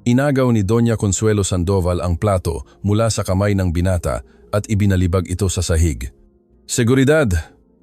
Inagaw ni Doña Consuelo Sandoval ang plato mula sa kamay ng binata at ibinalibag ito sa sahig. "Seguridad,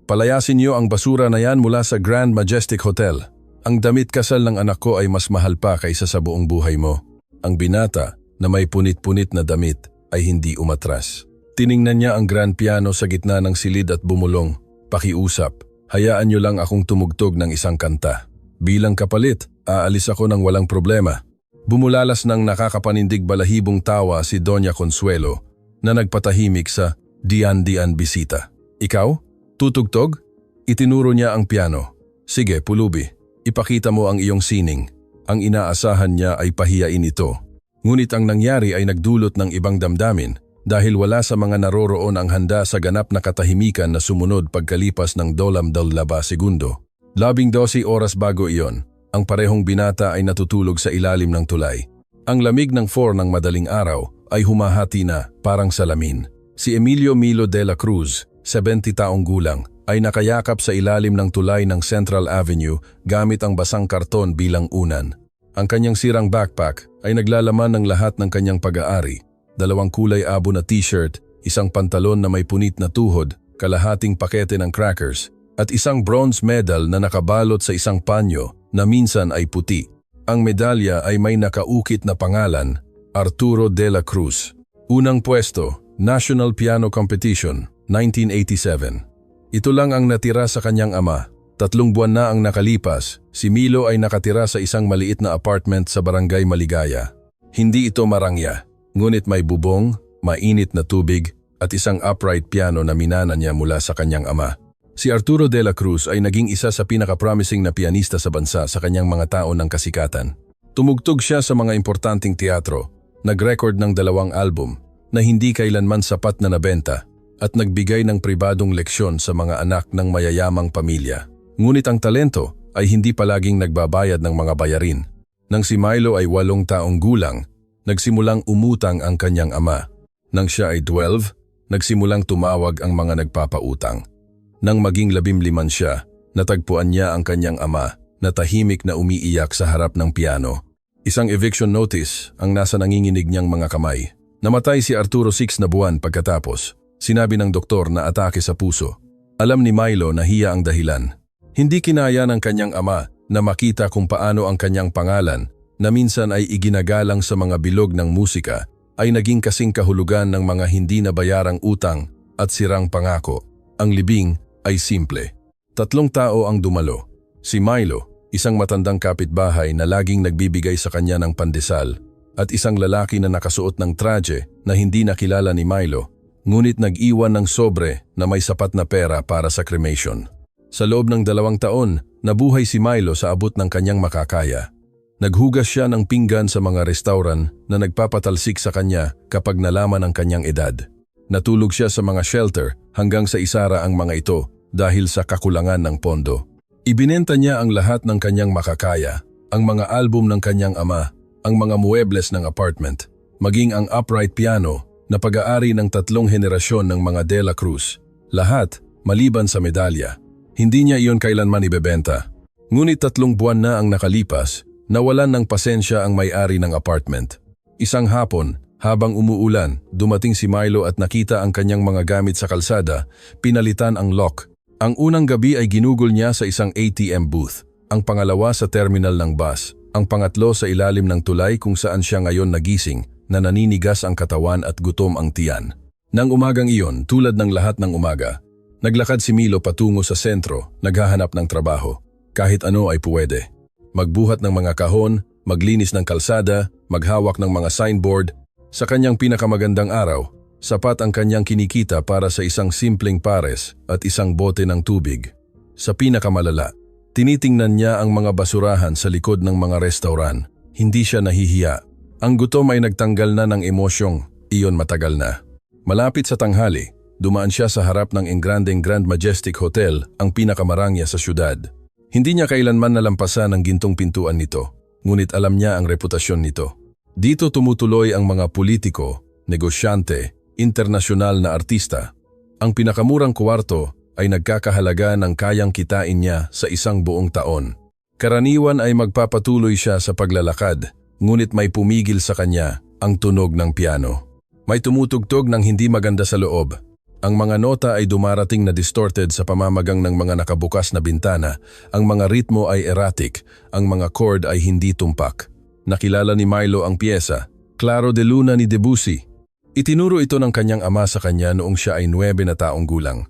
palayasin niyo ang basura na yan mula sa Grand Majestic Hotel. Ang damit kasal ng anak ko ay mas mahal pa kaysa sa buong buhay mo." Ang binata na may punit-punit na damit ay hindi umatras. Tiningnan niya ang grand piano sa gitna ng silid at bumulong. "Pakiusap, hayaan niyo lang akong tumugtog ng isang kanta. Bilang kapalit, aalis ako ng walang problema." Bumulalas ng nakakapanindig balahibong tawa si Doña Consuelo na nagpatahimik sa dian-dian bisita. "Ikaw? Tutugtog?" Itinuro niya ang piano. "Sige, pulubi. Ipakita mo ang iyong sining." Ang inaasahan niya ay pahiyain ito. Ngunit ang nangyari ay nagdulot ng ibang damdamin dahil wala sa mga naroroon ang handa sa ganap na katahimikan na sumunod pagkalipas ng 12 segundo. 12 oras bago iyon, ang parehong binata ay natutulog sa ilalim ng tulay. Ang lamig ng 4 ng madaling araw ay humahati na parang salamin. Si Emilio Milo de la Cruz, 70 taong gulang, ay nakayakap sa ilalim ng tulay ng Central Avenue gamit ang basang karton bilang unan. Ang kanyang sirang backpack ay naglalaman ng lahat ng kanyang pag-aari. 2 kulay abo na t-shirt, isang pantalon na may punit na tuhod, kalahating pakete ng crackers, at isang bronze medal na nakabalot sa isang panyo na minsan ay puti. Ang medalya ay may nakaukit na pangalan, Arturo de la Cruz. Unang pwesto, National Piano Competition, 1987. Ito lang ang natira sa kanyang ama. 3 buwan na ang nakalipas, si Milo ay nakatira sa isang maliit na apartment sa Barangay Maligaya. Hindi ito marangya, ngunit may bubong, mainit na tubig, at isang upright piano na minana niya mula sa kanyang ama. Si Arturo de la Cruz ay naging isa sa pinaka-promising na pianista sa bansa sa kanyang mga taon ng kasikatan. Tumugtog siya sa mga importanteng teatro, nag-record ng 2 album na hindi kailanman sapat na nabenta at nagbigay ng pribadong leksyon sa mga anak ng mayayamang pamilya. Ngunit ang talento ay hindi palaging nagbabayad ng mga bayarin. Nang si Milo ay 8 taong gulang, nagsimulang umutang ang kanyang ama. Nang siya ay 12, nagsimulang tumawag ang mga nagpapautang. Nang maging 15 siya, natagpuan niya ang kanyang ama na tahimik na umiiyak sa harap ng piano. Isang eviction notice ang nasa nanginginig niyang mga kamay. Namatay si Arturo 6 na buwan pagkatapos. Sinabi ng doktor na atake sa puso. Alam ni Milo na hiya ang dahilan. Hindi kinaya ng kanyang ama na makita kung paano ang kanyang pangalan, na minsan ay iginagalang sa mga bilog ng musika, ay naging kasing kahulugan ng mga hindi nabayarang utang at sirang pangako. Ang libing ay simple. 3 tao ang dumalo. Si Milo, isang matandang kapitbahay na laging nagbibigay sa kanya ng pandesal, at isang lalaki na nakasuot ng traje na hindi nakilala ni Milo, ngunit nag-iwan ng sobre na may sapat na pera para sa cremation. Sa loob ng 2 taon, nabuhay si Milo sa abot ng kanyang makakaya. Naghugas siya ng pinggan sa mga restauran na nagpapatalsik sa kanya kapag nalaman ang kanyang edad. Natulog siya sa mga shelter hanggang sa isara ang mga ito dahil sa kakulangan ng pondo. Ibinenta niya ang lahat ng kanyang makakaya, ang mga album ng kanyang ama, ang mga muebles ng apartment, maging ang upright piano na pag-aari ng 3 henerasyon ng mga De La Cruz. Lahat maliban sa medalya. Hindi niya iyon kailanman ibebenta. Ngunit 3 buwan na ang nakalipas, nawalan ng pasensya ang may-ari ng apartment. Isang hapon, habang umuulan, dumating si Milo at nakita ang kanyang mga gamit sa kalsada, pinalitan ang lock. Ang unang gabi ay ginugol niya sa isang ATM booth, ang pangalawa sa terminal ng bus, ang pangatlo sa ilalim ng tulay kung saan siya ngayon nagising, na naninigas ang katawan at gutom ang tiyan. Nang umagang iyon, tulad ng lahat ng umaga, naglakad si Milo patungo sa sentro, naghahanap ng trabaho. Kahit ano ay puwede. Magbuhat ng mga kahon, maglinis ng kalsada, maghawak ng mga signboard. Sa kanyang pinakamagandang araw, sapat ang kanyang kinikita para sa isang simpleng pares at isang bote ng tubig. Sa pinakamalala, tinitingnan niya ang mga basurahan sa likod ng mga restauran. Hindi siya nahihiya. Ang gutom ay nagtanggal na ng emosyong, iyon matagal na. Malapit sa tanghali, dumaan siya sa harap ng engrandeng Grand Majestic Hotel, ang pinakamarangya sa syudad. Hindi niya kailanman nalampasan ang gintong pintuan nito, ngunit alam niya ang reputasyon nito. Dito tumutuloy ang mga politiko, negosyante, internasyonal na artista. Ang pinakamurang kwarto ay nagkakahalaga ng kayang kitain niya sa isang buong taon. Karaniwan ay magpapatuloy siya sa paglalakad, ngunit may pumigil sa kanya ang tunog ng piano. May tumutugtog ng hindi maganda sa loob. Ang mga nota ay dumarating na distorted sa pamamagang ng mga nakabukas na bintana. Ang mga ritmo ay erratic, ang mga chord ay hindi tumpak. Nakilala ni Milo ang piyesa, Claro de Luna ni Debussy. Itinuro ito ng kanyang ama sa kanya noong siya ay 9 na taong gulang.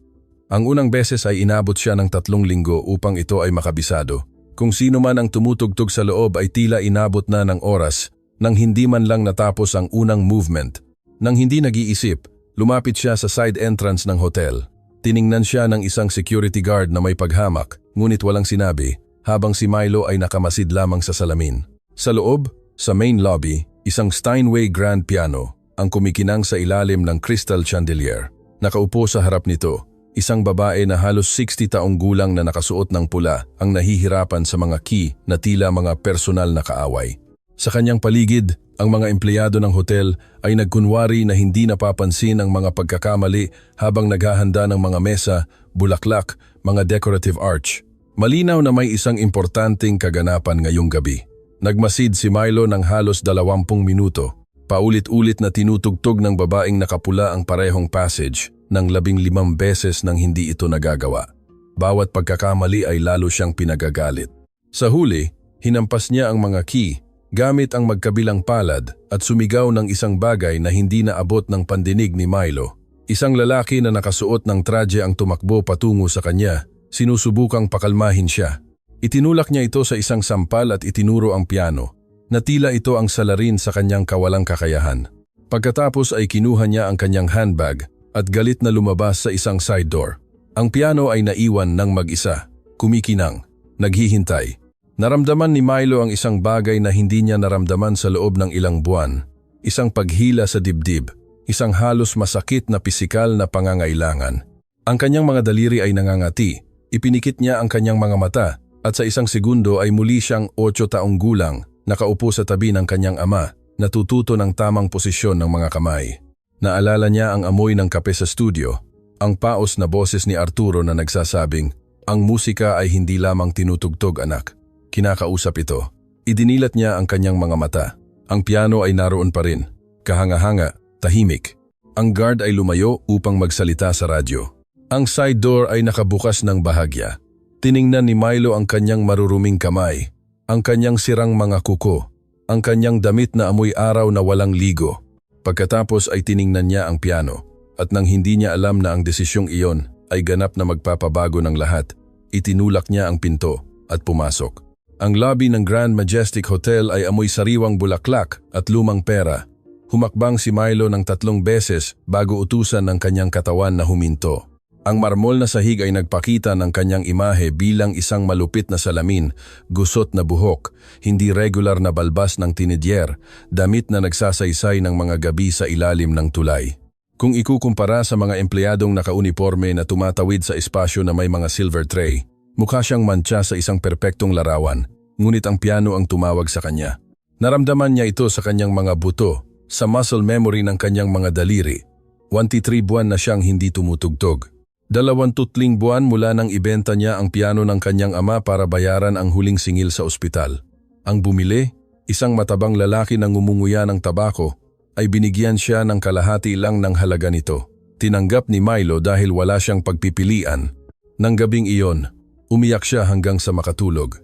Ang unang beses ay inabot siya ng 3 linggo upang ito ay makabisado. Kung sino man ang tumutugtog sa loob ay tila inabot na ng oras nang hindi man lang natapos ang unang movement. Nang hindi nag-iisip, lumapit siya sa side entrance ng hotel. Tiningnan siya ng isang security guard na may paghamak, ngunit walang sinabi, habang si Milo ay nakamasid lamang sa salamin. Sa loob, sa main lobby, isang Steinway grand piano ang kumikinang sa ilalim ng crystal chandelier. Nakaupo sa harap nito, isang babae na halos 60 taong gulang na nakasuot ng pula ang nahihirapan sa mga key na tila mga personal na kaaway. Sa kanyang paligid, ang mga empleyado ng hotel ay nagkunwari na hindi napapansin ang mga pagkakamali habang naghahanda ng mga mesa, bulaklak, mga decorative arch. Malinaw na may isang importanteng kaganapan ngayong gabi. Nagmasid si Milo ng halos 20 minuto. Paulit-ulit na tinutugtog ng babaeng nakapula ang parehong passage ng 15 beses nang hindi ito nagagawa. Bawat pagkakamali ay lalo siyang pinagagalit. Sa huli, hinampas niya ang mga key gamit ang magkabilang palad at sumigaw ng isang bagay na hindi naabot ng pandinig ni Milo. Isang lalaki na nakasuot ng traje ang tumakbo patungo sa kanya, sinusubukang pakalmahin siya. Itinulak niya ito sa isang sampal at itinuro ang piano, na tila ito ang salarin sa kanyang kawalang kakayahan. Pagkatapos ay kinuha niya ang kanyang handbag at galit na lumabas sa isang side door. Ang piano ay naiwan ng mag-isa, kumikinang, naghihintay. Naramdaman ni Milo ang isang bagay na hindi niya naramdaman sa loob ng ilang buwan. Isang paghila sa dibdib, isang halos masakit na pisikal na pangangailangan. Ang kanyang mga daliri ay nangangati, ipinikit niya ang kanyang mga mata at sa isang segundo ay muli siyang 8 taong gulang, nakaupo sa tabi ng kanyang ama, natututo ng tamang posisyon ng mga kamay. Naalala niya ang amoy ng kape sa studio, ang paos na boses ni Arturo na nagsasabing, "Ang musika ay hindi lamang tinutugtog, anak." Kinakausap ito. Idinilat niya ang kanyang mga mata. Ang piano ay naroon pa rin. Kahanga-hanga, tahimik. Ang guard ay lumayo upang magsalita sa radyo. Ang side door ay nakabukas ng bahagya. Tiningnan ni Milo ang kanyang maruruming kamay, ang kanyang sirang mga kuko, ang kanyang damit na amoy araw na walang ligo. Pagkatapos ay tiningnan niya ang piano, at nang hindi niya alam na ang desisyong iyon ay ganap na magpapabago ng lahat, itinulak niya ang pinto at pumasok. Ang lobby ng Grand Majestic Hotel ay amoy sariwang bulaklak at lumang pera. Humakbang si Milo ng 3 beses bago utusan ng kanyang katawan na huminto. Ang marmol na sahig ay nagpakita ng kanyang imahe bilang isang malupit na salamin, gusot na buhok, hindi regular na balbas ng tinidyer, damit na nagsasaysay ng mga gabi sa ilalim ng tulay. Kung ikukumpara sa mga empleyadong nakauniforme na tumatawid sa espasyo na may mga silver tray, mukha siyang mantsa sa isang perpektong larawan, ngunit ang piano ang tumawag sa kanya. Naramdaman niya ito sa kanyang mga buto, sa muscle memory ng kanyang mga daliri. 23 buwan na siyang hindi tumutugtog. 20 buwan mula nang ibenta niya ang piano ng kanyang ama para bayaran ang huling singil sa ospital. Ang bumili, isang matabang lalaki na ngumunguya ng tabako, ay binigyan siya ng kalahati lang ng halaga nito. Tinanggap ni Milo dahil wala siyang pagpipilian. Nang gabing iyon, umiyak siya hanggang sa makatulog.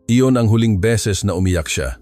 Iyon ang huling beses na umiyak siya.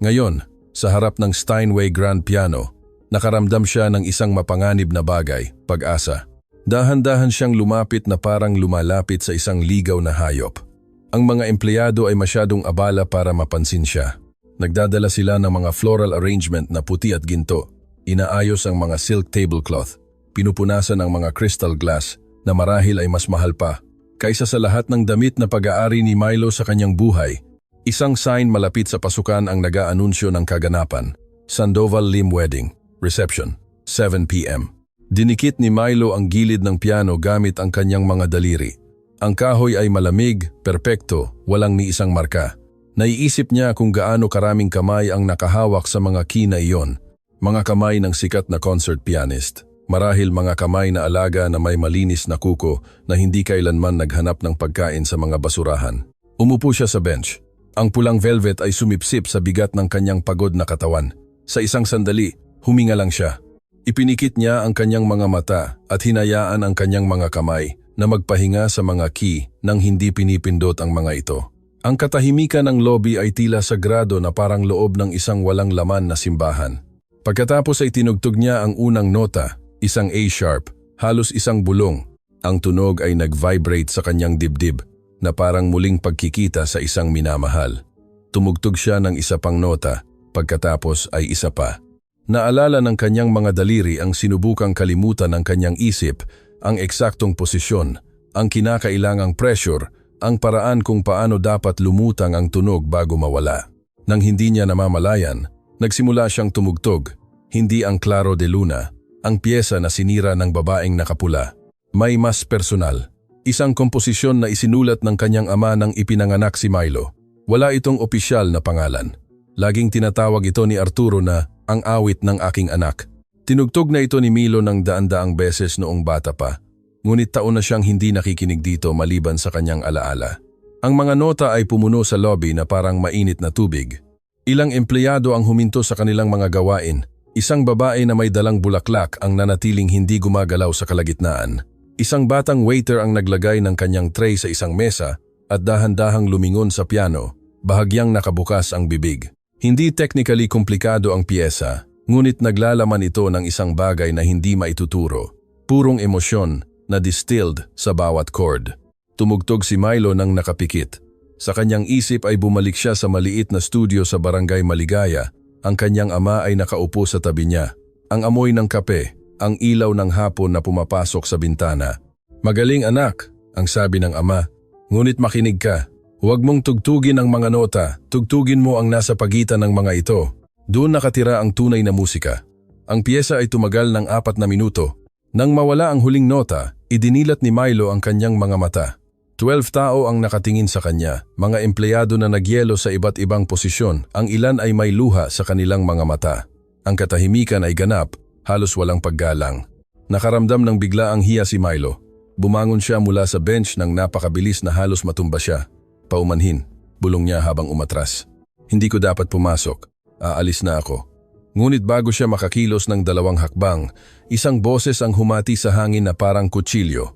Ngayon, sa harap ng Steinway Grand Piano, nakaramdam siya ng isang mapanganib na bagay, pag-asa. Dahan-dahan siyang lumapit na parang lumalapit sa isang ligaw na hayop. Ang mga empleyado ay masyadong abala para mapansin siya. Nagdadala sila ng mga floral arrangement na puti at ginto. Inaayos ang mga silk tablecloth. Pinupunasan ang mga crystal glass na marahil ay mas mahal pa kaysa sa lahat ng damit na pag-aari ni Milo sa kanyang buhay. Isang sign malapit sa pasukan ang nag-aanunsyo ng kaganapan. Sandoval Lim Wedding, Reception, 7 p.m. Dinikit ni Milo ang gilid ng piano gamit ang kanyang mga daliri. Ang kahoy ay malamig, perpekto, walang ni isang marka. Naiisip niya kung gaano karaming kamay ang nakahawak sa mga key na iyon. Mga kamay ng sikat na concert pianist. Marahil mga kamay na alaga na may malinis na kuko na hindi kailanman naghanap ng pagkain sa mga basurahan. Umupo siya sa bench. Ang pulang velvet ay sumipsip sa bigat ng kanyang pagod na katawan. Sa isang sandali, huminga lang siya. Ipinikit niya ang kanyang mga mata at hinayaan ang kanyang mga kamay na magpahinga sa mga key nang hindi pinipindot ang mga ito. Ang katahimikan ng lobby ay tila sagrado na parang loob ng isang walang laman na simbahan. Pagkatapos ay tinugtog niya ang unang nota, isang A sharp, halos isang bulong. Ang tunog ay nag-vibrate sa kanyang dibdib na parang muling pagkikita sa isang minamahal. Tumugtog siya ng isa pang nota, pagkatapos ay isa pa. Naalala ng kanyang mga daliri ang sinubukang kalimutan ng kanyang isip, ang eksaktong posisyon, ang kinakailangang pressure, ang paraan kung paano dapat lumutang ang tunog bago mawala. Nang hindi niya namamalayan, nagsimula siyang tumugtog, hindi ang Claro de Luna, ang piyesa na sinira ng babaeng nakapula. May mas personal. Isang komposisyon na isinulat ng kanyang ama nang ipinanganak si Milo. Wala itong opisyal na pangalan. Laging tinatawag ito ni Arturo na ang awit ng aking anak. Tinugtog na ito ni Milo ng daan-daang beses noong bata pa. Ngunit taon na siyang hindi nakikinig dito maliban sa kanyang alaala. Ang mga nota ay pumuno sa lobby na parang mainit na tubig. Ilang empleyado ang huminto sa kanilang mga gawain. Isang babae na may dalang bulaklak ang nanatiling hindi gumagalaw sa kalagitnaan. Isang batang waiter ang naglagay ng kanyang tray sa isang mesa at dahan-dahang lumingon sa piano, bahagyang nakabukas ang bibig. Hindi technically komplikado ang piyesa, ngunit naglalaman ito ng isang bagay na hindi maituturo. Purong emosyon na distilled sa bawat chord. Tumugtog si Milo nang nakapikit. Sa kanyang isip ay bumalik siya sa maliit na studio sa Barangay Maligaya. Ang kanyang ama ay nakaupo sa tabi niya. Ang amoy ng kape, ang ilaw ng hapon na pumapasok sa bintana. "Magaling anak," ang sabi ng ama. "Ngunit makinig ka. Huwag mong tugtugin ang mga nota, tugtugin mo ang nasa pagitan ng mga ito. Doon nakatira ang tunay na musika." Ang piyesa ay tumagal ng 4 na minuto. Nang mawala ang huling nota, idinilat ni Milo ang kanyang mga mata. 12 tao ang nakatingin sa kanya, mga empleyado na nagyelo sa iba't ibang posisyon, ang ilan ay may luha sa kanilang mga mata. Ang katahimikan ay ganap, halos walang paggalang. Nakaramdam ng bigla ang hiya si Milo. Bumangon siya mula sa bench nang napakabilis na halos matumba siya. "Paumanhin," bulong niya habang umatras. "Hindi ko dapat pumasok. Aalis na ako." Ngunit bago siya makakilos ng 2 hakbang, isang boses ang humati sa hangin na parang kutsilyo.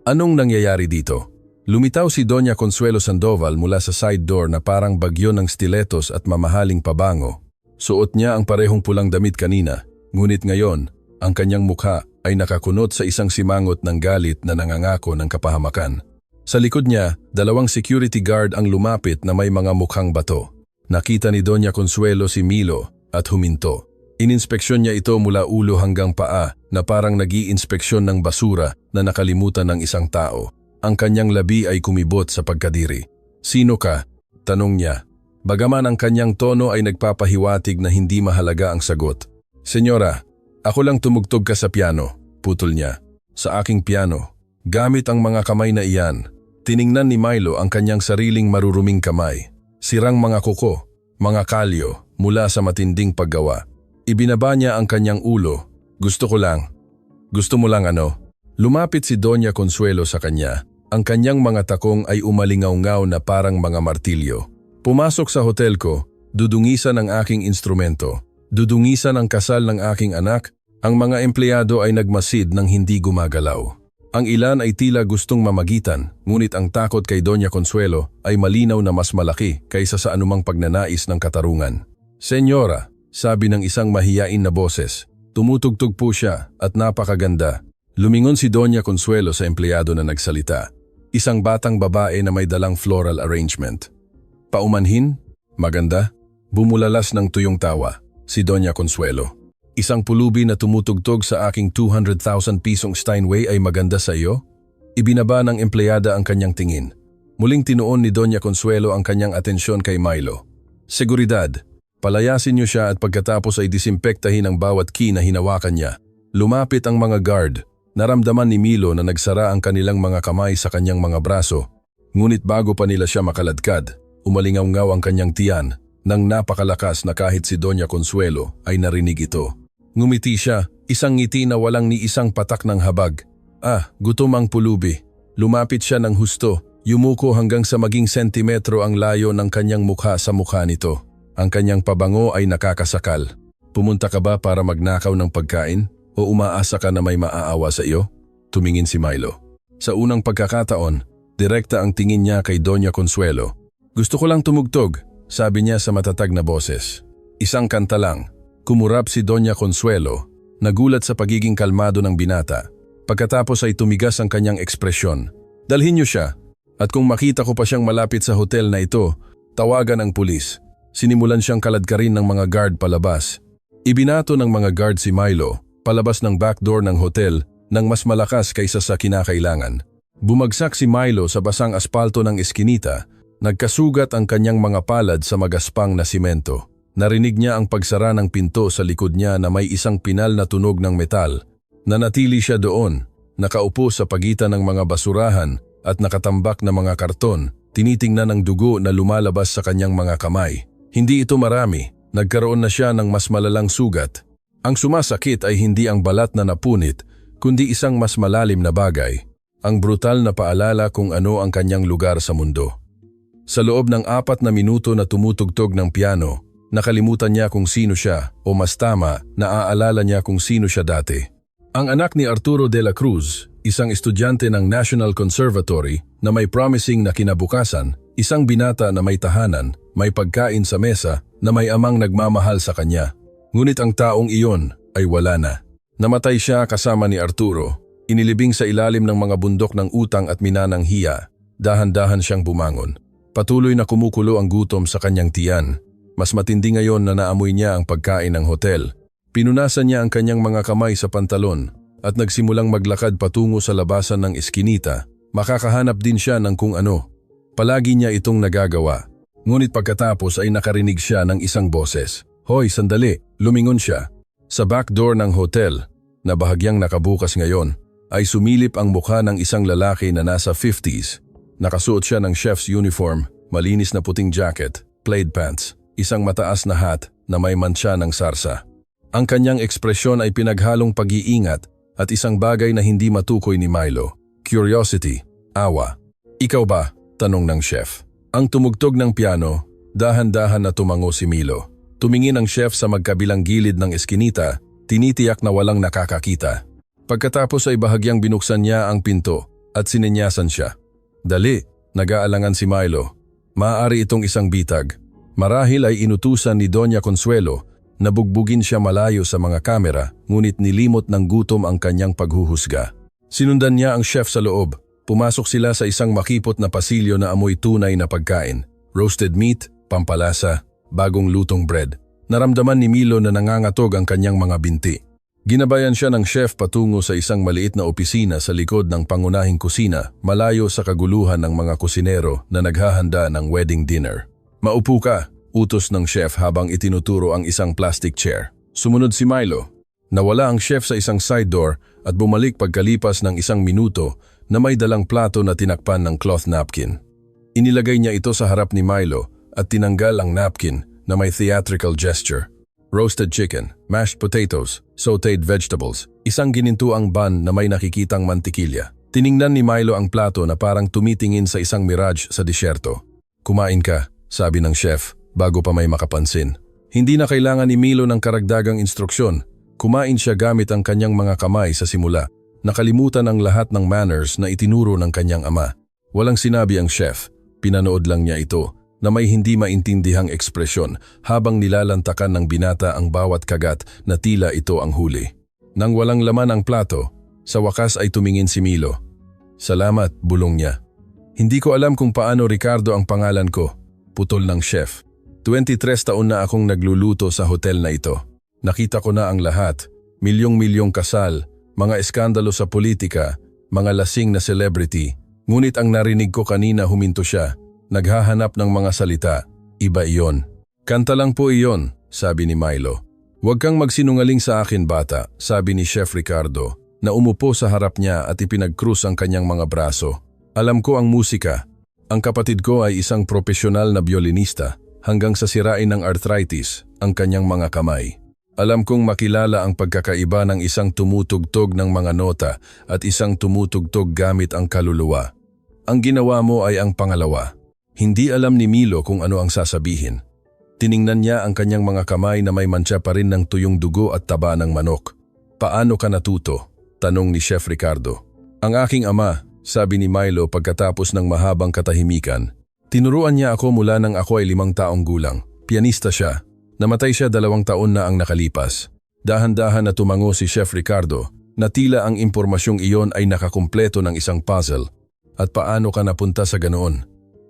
Anong nangyayari dito? Lumitaw si Doña Consuelo Sandoval mula sa side door na parang bagyo ng stiletos at mamahaling pabango. Suot niya ang parehong pulang damit kanina. Ngunit ngayon, ang kanyang mukha ay nakakunot sa isang simangot ng galit na nangangako ng kapahamakan. Sa likod niya, 2 security guard ang lumapit na may mga mukhang bato. Nakita ni Doña Consuelo si Milo at huminto. Ininspeksyon niya ito mula ulo hanggang paa na parang nag-iinspeksyon ng basura na nakalimutan ng isang tao. Ang kanyang labi ay kumibot sa pagkadiri. "Sino ka?" tanong niya. Bagaman ang kanyang tono ay nagpapahiwatig na hindi mahalaga ang sagot. "Senyora, ako lang tumugtog ka sa piano," putol niya. "Sa aking piano." Gamit ang mga kamay na iyan, tiningnan ni Milo ang kanyang sariling maruruming kamay. Sirang mga kuko, mga kalyo mula sa matinding paggawa. Ibinaba niya ang kanyang ulo. "Gusto ko lang." "Gusto mo lang ano?" Lumapit si Doña Consuelo sa kanya. Ang kanyang mga takong ay umalingaw-ngaw na parang mga martilyo. "Pumasok sa hotel ko, dudungisan ang aking instrumento. Dudungisan ang kasal ng aking anak." Ang mga empleyado ay nagmasid ng hindi gumagalaw. Ang ilan ay tila gustong mamagitan, ngunit ang takot kay Doña Consuelo ay malinaw na mas malaki kaysa sa anumang pagnanais ng katarungan. "Senyora," sabi ng isang mahiyain na boses. Tumutugtog po siya at napakaganda. Lumingon si Doña Consuelo sa empleyado na nagsalita. Isang batang babae na may dalang floral arrangement. "Paumanhin? Maganda?" Bumulalas ng tuyong tawa si Doña Consuelo. "Isang pulubi na tumutugtog sa aking 200,000 pisong Steinway ay maganda sa iyo?" Ibinaba ng empleyada ang kanyang tingin. Muling tinuon ni Doña Consuelo ang kanyang atensyon kay Milo. "Seguridad, palayasin niyo siya at pagkatapos ay disimpektahin ang bawat key na hinawakan niya." Lumapit ang mga guard. Naramdaman ni Milo na nagsara ang kanilang mga kamay sa kanyang mga braso. Ngunit bago pa nila siya makaladkad, umalingaw-ngaw ang kanyang tiyan nang napakalakas na kahit si Doña Consuelo ay narinig ito. Ngumiti siya, isang ngiti na walang ni isang patak ng habag. Gutom ang pulubi. Lumapit siya ng husto, Yumuko hanggang sa maging sentimetro ang layo ng kanyang mukha sa mukha nito. Ang kanyang pabango ay nakakasakal. Pumunta ka ba para magnakaw ng pagkain? O umaasa ka na may maaawa sa iyo? Tumingin si Milo. Sa unang pagkakataon, direkta ang tingin niya kay Doña Consuelo. Gusto ko lang tumugtog, sabi niya sa matatag na boses. Isang kanta lang. Kumurap si Doña Consuelo, nagulat sa pagiging kalmado ng binata. Pagkatapos ay tumigas ang kanyang ekspresyon. Dalhin niyo siya. At kung makita ko pa siyang malapit sa hotel na ito, tawagan ang pulis. Sinimulan siyang kaladkarin ng mga guard palabas. Ibinato ng mga guard si Milo, palabas ng backdoor ng hotel, nang mas malakas kaysa sa kinakailangan. Bumagsak si Milo sa basang aspalto ng eskinita, nagkasugat ang kanyang mga palad sa magaspang na simento. Narinig niya ang pagsara ng pinto sa likod niya na may isang pinal na tunog ng metal. Nanatili siya doon, nakaupo sa pagitan ng mga basurahan at nakatambak na mga karton, tinitingnan ang dugo na lumalabas sa kanyang mga kamay. Hindi ito marami, nagkaroon na siya ng mas malalang sugat. Ang sumasakit ay hindi ang balat na napunit, kundi isang mas malalim na bagay, ang brutal na paalala kung ano ang kanyang lugar sa mundo. Sa loob ng 4 na minuto na tumutugtog ng piano, nakalimutan niya kung sino siya o mas tama, naaalala niya kung sino siya dati. Ang anak ni Arturo de la Cruz, isang estudyante ng National Conservatory na may promising na kinabukasan, isang binata na may tahanan, may pagkain sa mesa na may amang nagmamahal sa kanya. Ngunit ang taong iyon ay wala na. Namatay siya kasama ni Arturo, inilibing sa ilalim ng mga bundok ng utang at minanang hiya. Dahan-dahan siyang bumangon. Patuloy na kumukulo ang gutom sa kanyang tiyan. Mas matindi ngayon na naamoy niya ang pagkain ng hotel. Pinunasan niya ang kanyang mga kamay sa pantalon at nagsimulang maglakad patungo sa labasan ng eskinita. Makakahanap din siya ng kung ano. Palagi niya itong nagagawa. Ngunit pagkatapos ay nakarinig siya ng isang boses. Hoy, sandali! Lumingon siya. Sa backdoor ng hotel, na bahagyang nakabukas ngayon, ay sumilip ang mukha ng isang lalaki na nasa 50s. Nakasuot siya ng chef's uniform, malinis na puting jacket, plaid pants, isang mataas na hat na may mantsa ng sarsa. Ang kanyang ekspresyon ay pinaghalong pag-iingat at isang bagay na hindi matukoy ni Milo, curiosity, awa. Ikaw ba? Tanong ng chef. Ang tumugtog ng piano, dahan-dahan na tumango si Milo. Tumingin ang chef sa magkabilang gilid ng eskinita, tinitiyak na walang nakakakita. Pagkatapos ay bahagyang binuksan niya ang pinto at sininyasan siya. Dali, nag-aalangan si Milo. Maaari itong isang bitag. Marahil ay inutusan ni Doña Consuelo na bugbugin siya malayo sa mga kamera, ngunit nilimot ng gutom ang kanyang paghuhusga. Sinundan niya ang chef sa loob. Pumasok sila sa isang makipot na pasilyo na amoy tunay na pagkain. Roasted meat, pampalasa, bagong lutong bread. Naramdaman ni Milo na nangangatog ang kanyang mga binti. Ginabayan siya ng chef patungo sa isang maliit na opisina sa likod ng pangunahing kusina, malayo sa kaguluhan ng mga kusinero na naghahanda ng wedding dinner. Maupo ka, utos ng chef habang itinuturo ang isang plastic chair. Sumunod si Milo. Nawala ang chef sa isang side door at bumalik pagkalipas ng 1 minuto na may dalang plato na tinakpan ng cloth napkin. Inilagay niya ito sa harap ni Milo at tinanggal ang napkin na may theatrical gesture. Roasted chicken, mashed potatoes, sauteed vegetables, isang ginintuang bun na may nakikitang mantikilya. Tiningnan ni Milo ang plato na parang tumitingin sa isang mirage sa disyerto. Kumain ka, sabi ng chef, bago pa may makapansin. Hindi na kailangan ni Milo ng karagdagang instruksyon. Kumain siya gamit ang kanyang mga kamay sa simula. Nakalimutan ang lahat ng manners na itinuro ng kanyang ama. Walang sinabi ang chef. Pinanood lang niya ito na may hindi maintindihang ekspresyon habang nilalantakan ng binata ang bawat kagat na tila ito ang huli. Nang walang laman ang plato, sa wakas ay tumingin si Milo. Salamat, bulong niya. Hindi ko alam kung paano Ricardo ang pangalan ko, putol ng chef. 23 taon na akong nagluluto sa hotel na ito. Nakita ko na ang lahat, milyong-milyong kasal, mga eskandalo sa politika, mga lasing na celebrity. Ngunit ang narinig ko kanina huminto siya. Naghahanap ng mga salita, iba iyon. Kanta lang po iyon, sabi ni Milo. Huwag kang magsinungaling sa akin bata, sabi ni Chef Ricardo, na umupo sa harap niya at ipinagkrus ang kanyang mga braso. Alam ko ang musika. Ang kapatid ko ay isang profesional na biolinista hanggang sa sirain ng arthritis ang kanyang mga kamay. Alam kong makilala ang pagkakaiba ng isang tumutugtog ng mga nota at isang tumutugtog gamit ang kaluluwa. Ang ginawa mo ay ang pangalawa. Hindi alam ni Milo kung ano ang sasabihin. Tiningnan niya ang kanyang mga kamay na may mantsa pa rin ng tuyong dugo at taba ng manok. Paano ka natuto? Tanong ni Chef Ricardo. Ang aking ama, sabi ni Milo pagkatapos ng mahabang katahimikan. Tinuruan niya ako mula nang ako ay 5 taong gulang. Pianista siya. Namatay siya 2 taon na ang nakalipas. Dahan-dahan na tumango si Chef Ricardo na tila ang impormasyong iyon ay nakakumpleto ng isang puzzle. At paano ka napunta sa ganoon?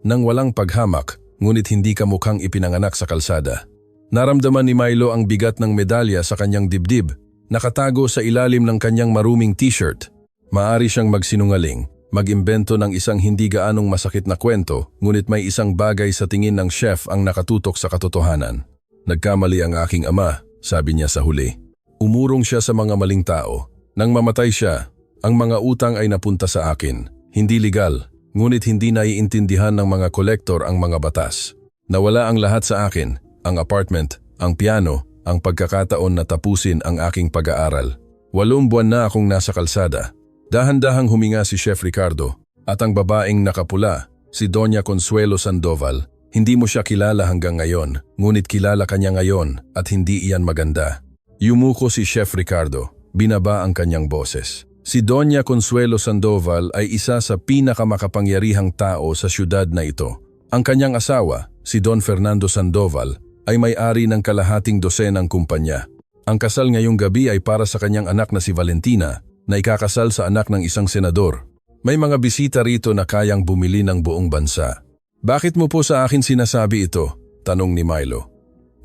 Nang walang paghamak, ngunit hindi ka mukhang ipinanganak sa kalsada. Naramdaman ni Milo ang bigat ng medalya sa kanyang dibdib, nakatago sa ilalim ng kanyang maruming t-shirt. Maari siyang magsinungaling, mag-imbento ng isang hindi gaanong masakit na kwento, ngunit may isang bagay sa tingin ng chef ang nakatutok sa katotohanan. Nagkamali ang aking ama, sabi niya sa huli. Umurong siya sa mga maling tao. Nang mamatay siya, ang mga utang ay napunta sa akin. Hindi legal, ngunit hindi naiintindihan ng mga kolektor ang mga batas. Nawala ang lahat sa akin, ang apartment, ang piano, ang pagkakataon na tapusin ang aking pag-aaral. 8 buwan na akong nasa kalsada. Dahan-dahang huminga si Chef Ricardo at ang babaeng nakapula, si Doña Consuelo Sandoval. Hindi mo siya kilala hanggang ngayon, ngunit kilala ka niya ngayon at hindi iyan maganda. Yumuko si Chef Ricardo, binaba ang kanyang boses. Si Doña Consuelo Sandoval ay isa sa pinakamakapangyarihang tao sa syudad na ito. Ang kanyang asawa, si Don Fernando Sandoval, ay may-ari ng kalahating dosenang kumpanya. Ang kasal ngayong gabi ay para sa kanyang anak na si Valentina, na ikakasal sa anak ng isang senador. May mga bisita rito na kayang bumili ng buong bansa. Bakit mo po sa akin sinasabi ito? Tanong ni Milo.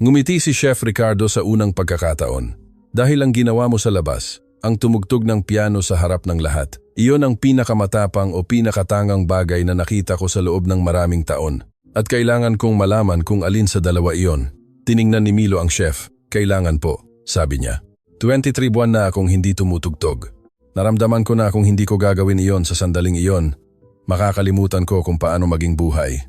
Ngumiti si Chef Ricardo sa unang pagkakataon. Dahil ang ginawa mo sa labas, ang tumugtog ng piano sa harap ng lahat. Iyon ang pinakamatapang o pinakatangang bagay na nakita ko sa loob ng maraming taon. At kailangan kong malaman kung alin sa dalawa iyon. Tiningnan ni Milo ang chef. Kailangan po, sabi niya. 23 buwan na akong hindi tumutugtog. Naramdaman ko na kung hindi ko gagawin iyon sa sandaling iyon, makakalimutan ko kung paano maging buhay.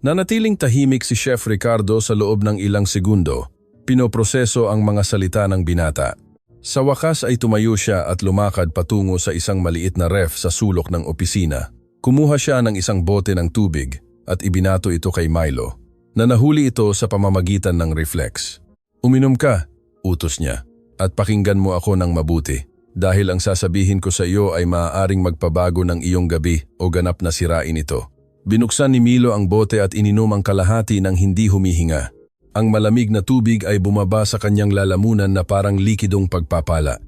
Nanatiling tahimik si Chef Ricardo sa loob ng ilang segundo. Pinoproseso ang mga salita ng binata. Sa wakas ay tumayo siya at lumakad patungo sa isang maliit na ref sa sulok ng opisina. Kumuha siya ng isang bote ng tubig at ibinato ito kay Milo, na nahuli ito sa pamamagitan ng reflex. Uminom ka, utos niya, at pakinggan mo ako ng mabuti. Dahil ang sasabihin ko sa iyo ay maaaring magpabago ng iyong gabi o ganap na sirain ito. Binuksan ni Milo ang bote at ininom ang kalahati ng hindi humihinga. Ang malamig na tubig ay bumaba sa kanyang lalamunan na parang likidong pagpapala.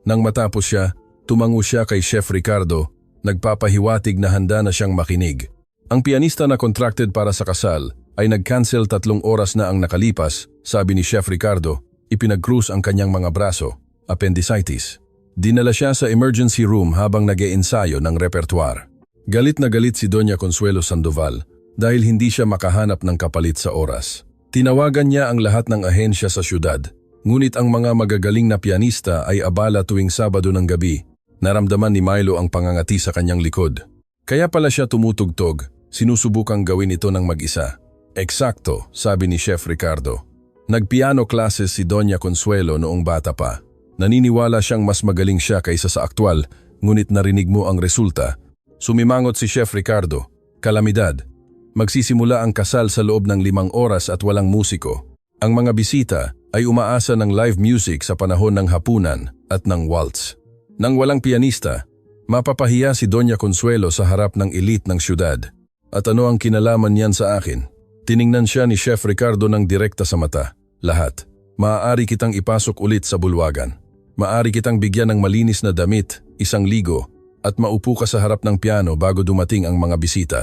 Nang matapos siya, tumango siya kay Chef Ricardo, nagpapahiwatig na handa na siyang makinig. Ang pianista na contracted para sa kasal ay nag-cancel 3 oras na ang nakalipas, sabi ni Chef Ricardo, ipinag-cruise ang kanyang mga braso, appendicitis. Dinala siya sa emergency room habang nag-iensayo ng repertoire. Galit na galit si Doña Consuelo Sandoval dahil hindi siya makahanap ng kapalit sa oras. Tinawagan niya ang lahat ng ahensya sa syudad, ngunit ang mga magagaling na pianista ay abala tuwing Sabado ng gabi. Naramdaman ni Milo ang pangangati sa kanyang likod. Kaya pala siya tumutugtog, sinusubukang gawin ito ng mag-isa. Eksakto, sabi ni Chef Ricardo. Nagpiano classes si Doña Consuelo noong bata pa. Naniniwala siyang mas magaling siya kaysa sa aktwal, ngunit narinig mo ang resulta. Sumimangot si Chef Ricardo. Kalamidad. Magsisimula ang kasal sa loob ng 5 oras at walang musiko. Ang mga bisita ay umaasa ng live music sa panahon ng hapunan at ng waltz. Nang walang pianista, mapapahiya si Doña Consuelo sa harap ng elite ng syudad. At ano ang kinalaman niyan sa akin? Tiningnan siya ni Chef Ricardo ng direkta sa mata. Lahat. Maaari kitang ipasok ulit sa bulwagan. Maaari kitang bigyan ng malinis na damit, 1 ligo, at maupo ka sa harap ng piano bago dumating ang mga bisita.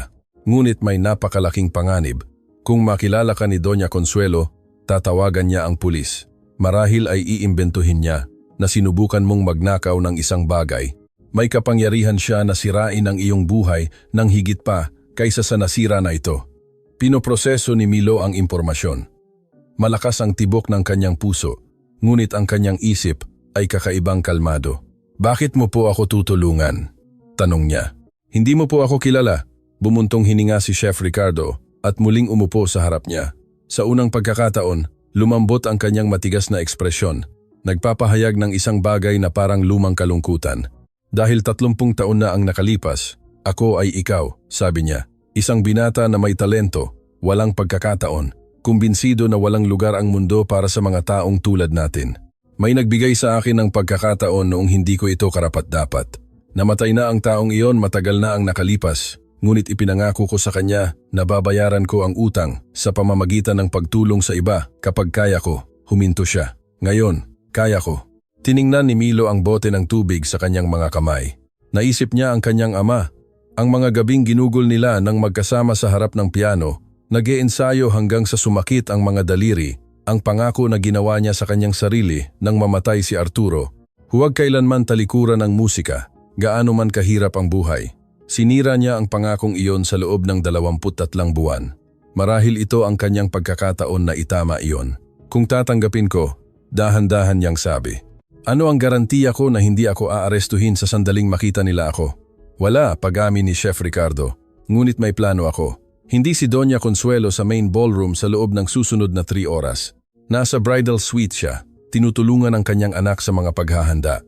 Ngunit may napakalaking panganib. Kung makilala ka ni Doña Consuelo, tatawagan niya ang pulis. Marahil ay iimbentuhin niya na sinubukan mong magnakaw ng isang bagay. May kapangyarihan siya na sirain ang iyong buhay ng higit pa kaysa sa nasira na ito. Pinoproseso ni Milo ang impormasyon. Malakas ang tibok ng kanyang puso, ngunit ang kanyang isip ay kakaibang kalmado. Bakit mo po ako tutulungan? Tanong niya. Hindi mo po ako kilala. Bumuntong hininga si Chef Ricardo at muling umupo sa harap niya. Sa unang pagkakataon, lumambot ang kanyang matigas na ekspresyon. Nagpapahayag ng isang bagay na parang lumang kalungkutan. Dahil 30 taon na ang nakalipas, Ako ay ikaw, sabi niya. Isang binata na may talento, walang pagkakataon, kumbinsido na walang lugar ang mundo para sa mga taong tulad natin. May nagbigay sa akin ng pagkakataon noong hindi ko ito karapat-dapat. Namatay na ang taong iyon, matagal na ang nakalipas. Ngunit ipinangako ko sa kanya na babayaran ko ang utang sa pamamagitan ng pagtulong sa iba kapag kaya ko. Huminto siya. Ngayon, kaya ko. Tiningnan ni Milo ang bote ng tubig sa kanyang mga kamay. Naisip niya ang kanyang ama. Ang mga gabing ginugol nila nang magkasama sa harap ng piano, nag-iensayo hanggang sa sumakit ang mga daliri, ang pangako na ginawa niya sa kanyang sarili nang mamatay si Arturo. Huwag kailanman talikuran ang musika, gaano man kahirap ang buhay. Sinira niya ang pangakong iyon sa loob ng 23 buwan. Marahil ito ang kanyang pagkakataon na itama iyon. Kung tatanggapin ko, dahan-dahan niyang sabi. Ano ang garantiya ko na hindi ako aarestuhin sa sandaling makita nila ako? Wala, pag-amin ni Chef Ricardo. Ngunit may plano ako. Hindi si Doña Consuelo sa main ballroom sa loob ng susunod na 3 oras. Nasa bridal suite siya, tinutulungan ang kanyang anak sa mga paghahanda.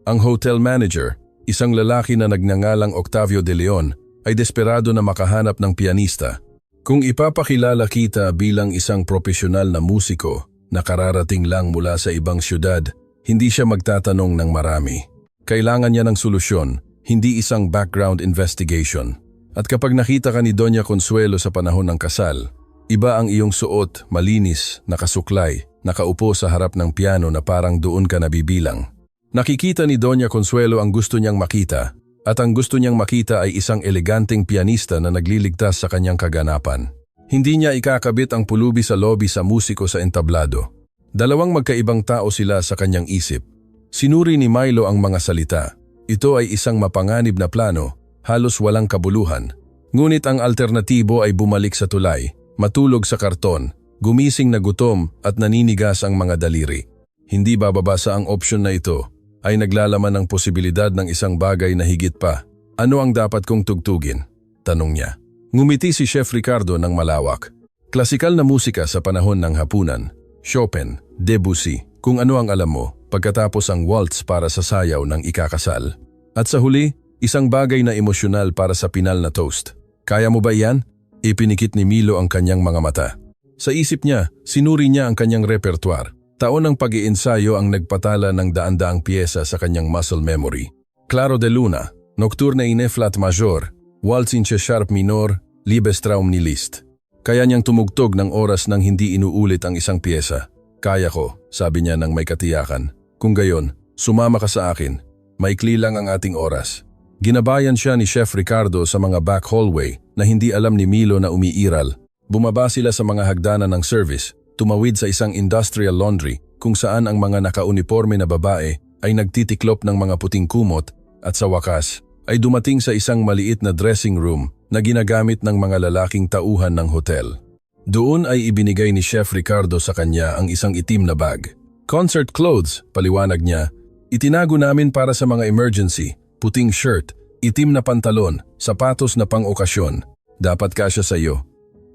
Ang hotel manager, isang lalaki na nagngangalang Octavio de Leon, ay desperado na makahanap ng pianista. Kung ipapakilala kita bilang isang profesional na musiko na kararating lang mula sa ibang syudad, hindi siya magtatanong ng marami. Kailangan niya ng solusyon, hindi isang background investigation. At kapag nakita ka ni Doña Consuelo sa panahon ng kasal, iba ang iyong suot, malinis, nakasuklay, nakaupo sa harap ng piano na parang doon ka nabibilang. Nakikita ni Doña Consuelo ang gusto niyang makita, at ang gusto niyang makita ay isang eleganteng pianista na nagliligtas sa kanyang kaganapan. Hindi niya ikakabit ang pulubi sa lobby sa musiko sa entablado. Dalawang magkaibang tao sila sa kanyang isip. Sinuri ni Milo ang mga salita. Ito ay isang mapanganib na plano, halos walang kabuluhan. Ngunit ang alternatibo ay bumalik sa tulay, matulog sa karton, gumising na gutom at naninigas ang mga daliri. Hindi bababasa ang opsyon na ito, ay naglalaman ng posibilidad ng isang bagay na higit pa. Ano ang dapat kong tugtugin? Tanong niya. Ngumiti si Chef Ricardo ng malawak. Klasikal na musika sa panahon ng hapunan. Chopin, Debussy, kung ano ang alam mo, pagkatapos ang waltz para sa sayaw ng ikakasal. At sa huli, isang bagay na emosyonal para sa pinal na toast. Kaya mo ba iyan? Ipinikit ni Milo ang kanyang mga mata. Sa isip niya, sinuri niya ang kanyang repertoire. Taon ng pag-iensayo ang nagpatala ng daan-daang piyesa sa kanyang muscle memory. Claro de Luna, Nocturne in E flat major, Waltz in C sharp minor, Liebestraum ni Liszt. Kaya niyang tumugtog ng oras nang hindi inuulit ang isang piyesa. Kaya ko, sabi niya nang may katiyakan. Kung gayon, sumama ka sa akin. Maikli lang ang ating oras. Ginabayan siya ni Chef Ricardo sa mga back hallway na hindi alam ni Milo na umiiral. Bumaba sila sa mga hagdanan ng service, tumawid sa isang industrial laundry kung saan ang mga nakauniporme na babae ay nagtitiklop ng mga puting kumot at sa wakas ay dumating sa isang maliit na dressing room na ginagamit ng mga lalaking tauhan ng hotel. Doon ay ibinigay ni Chef Ricardo sa kanya ang isang itim na bag. Concert clothes, paliwanag niya. Itinago namin para sa mga emergency, puting shirt, itim na pantalon, sapatos na pang-okasyon. Dapat kasya sa iyo.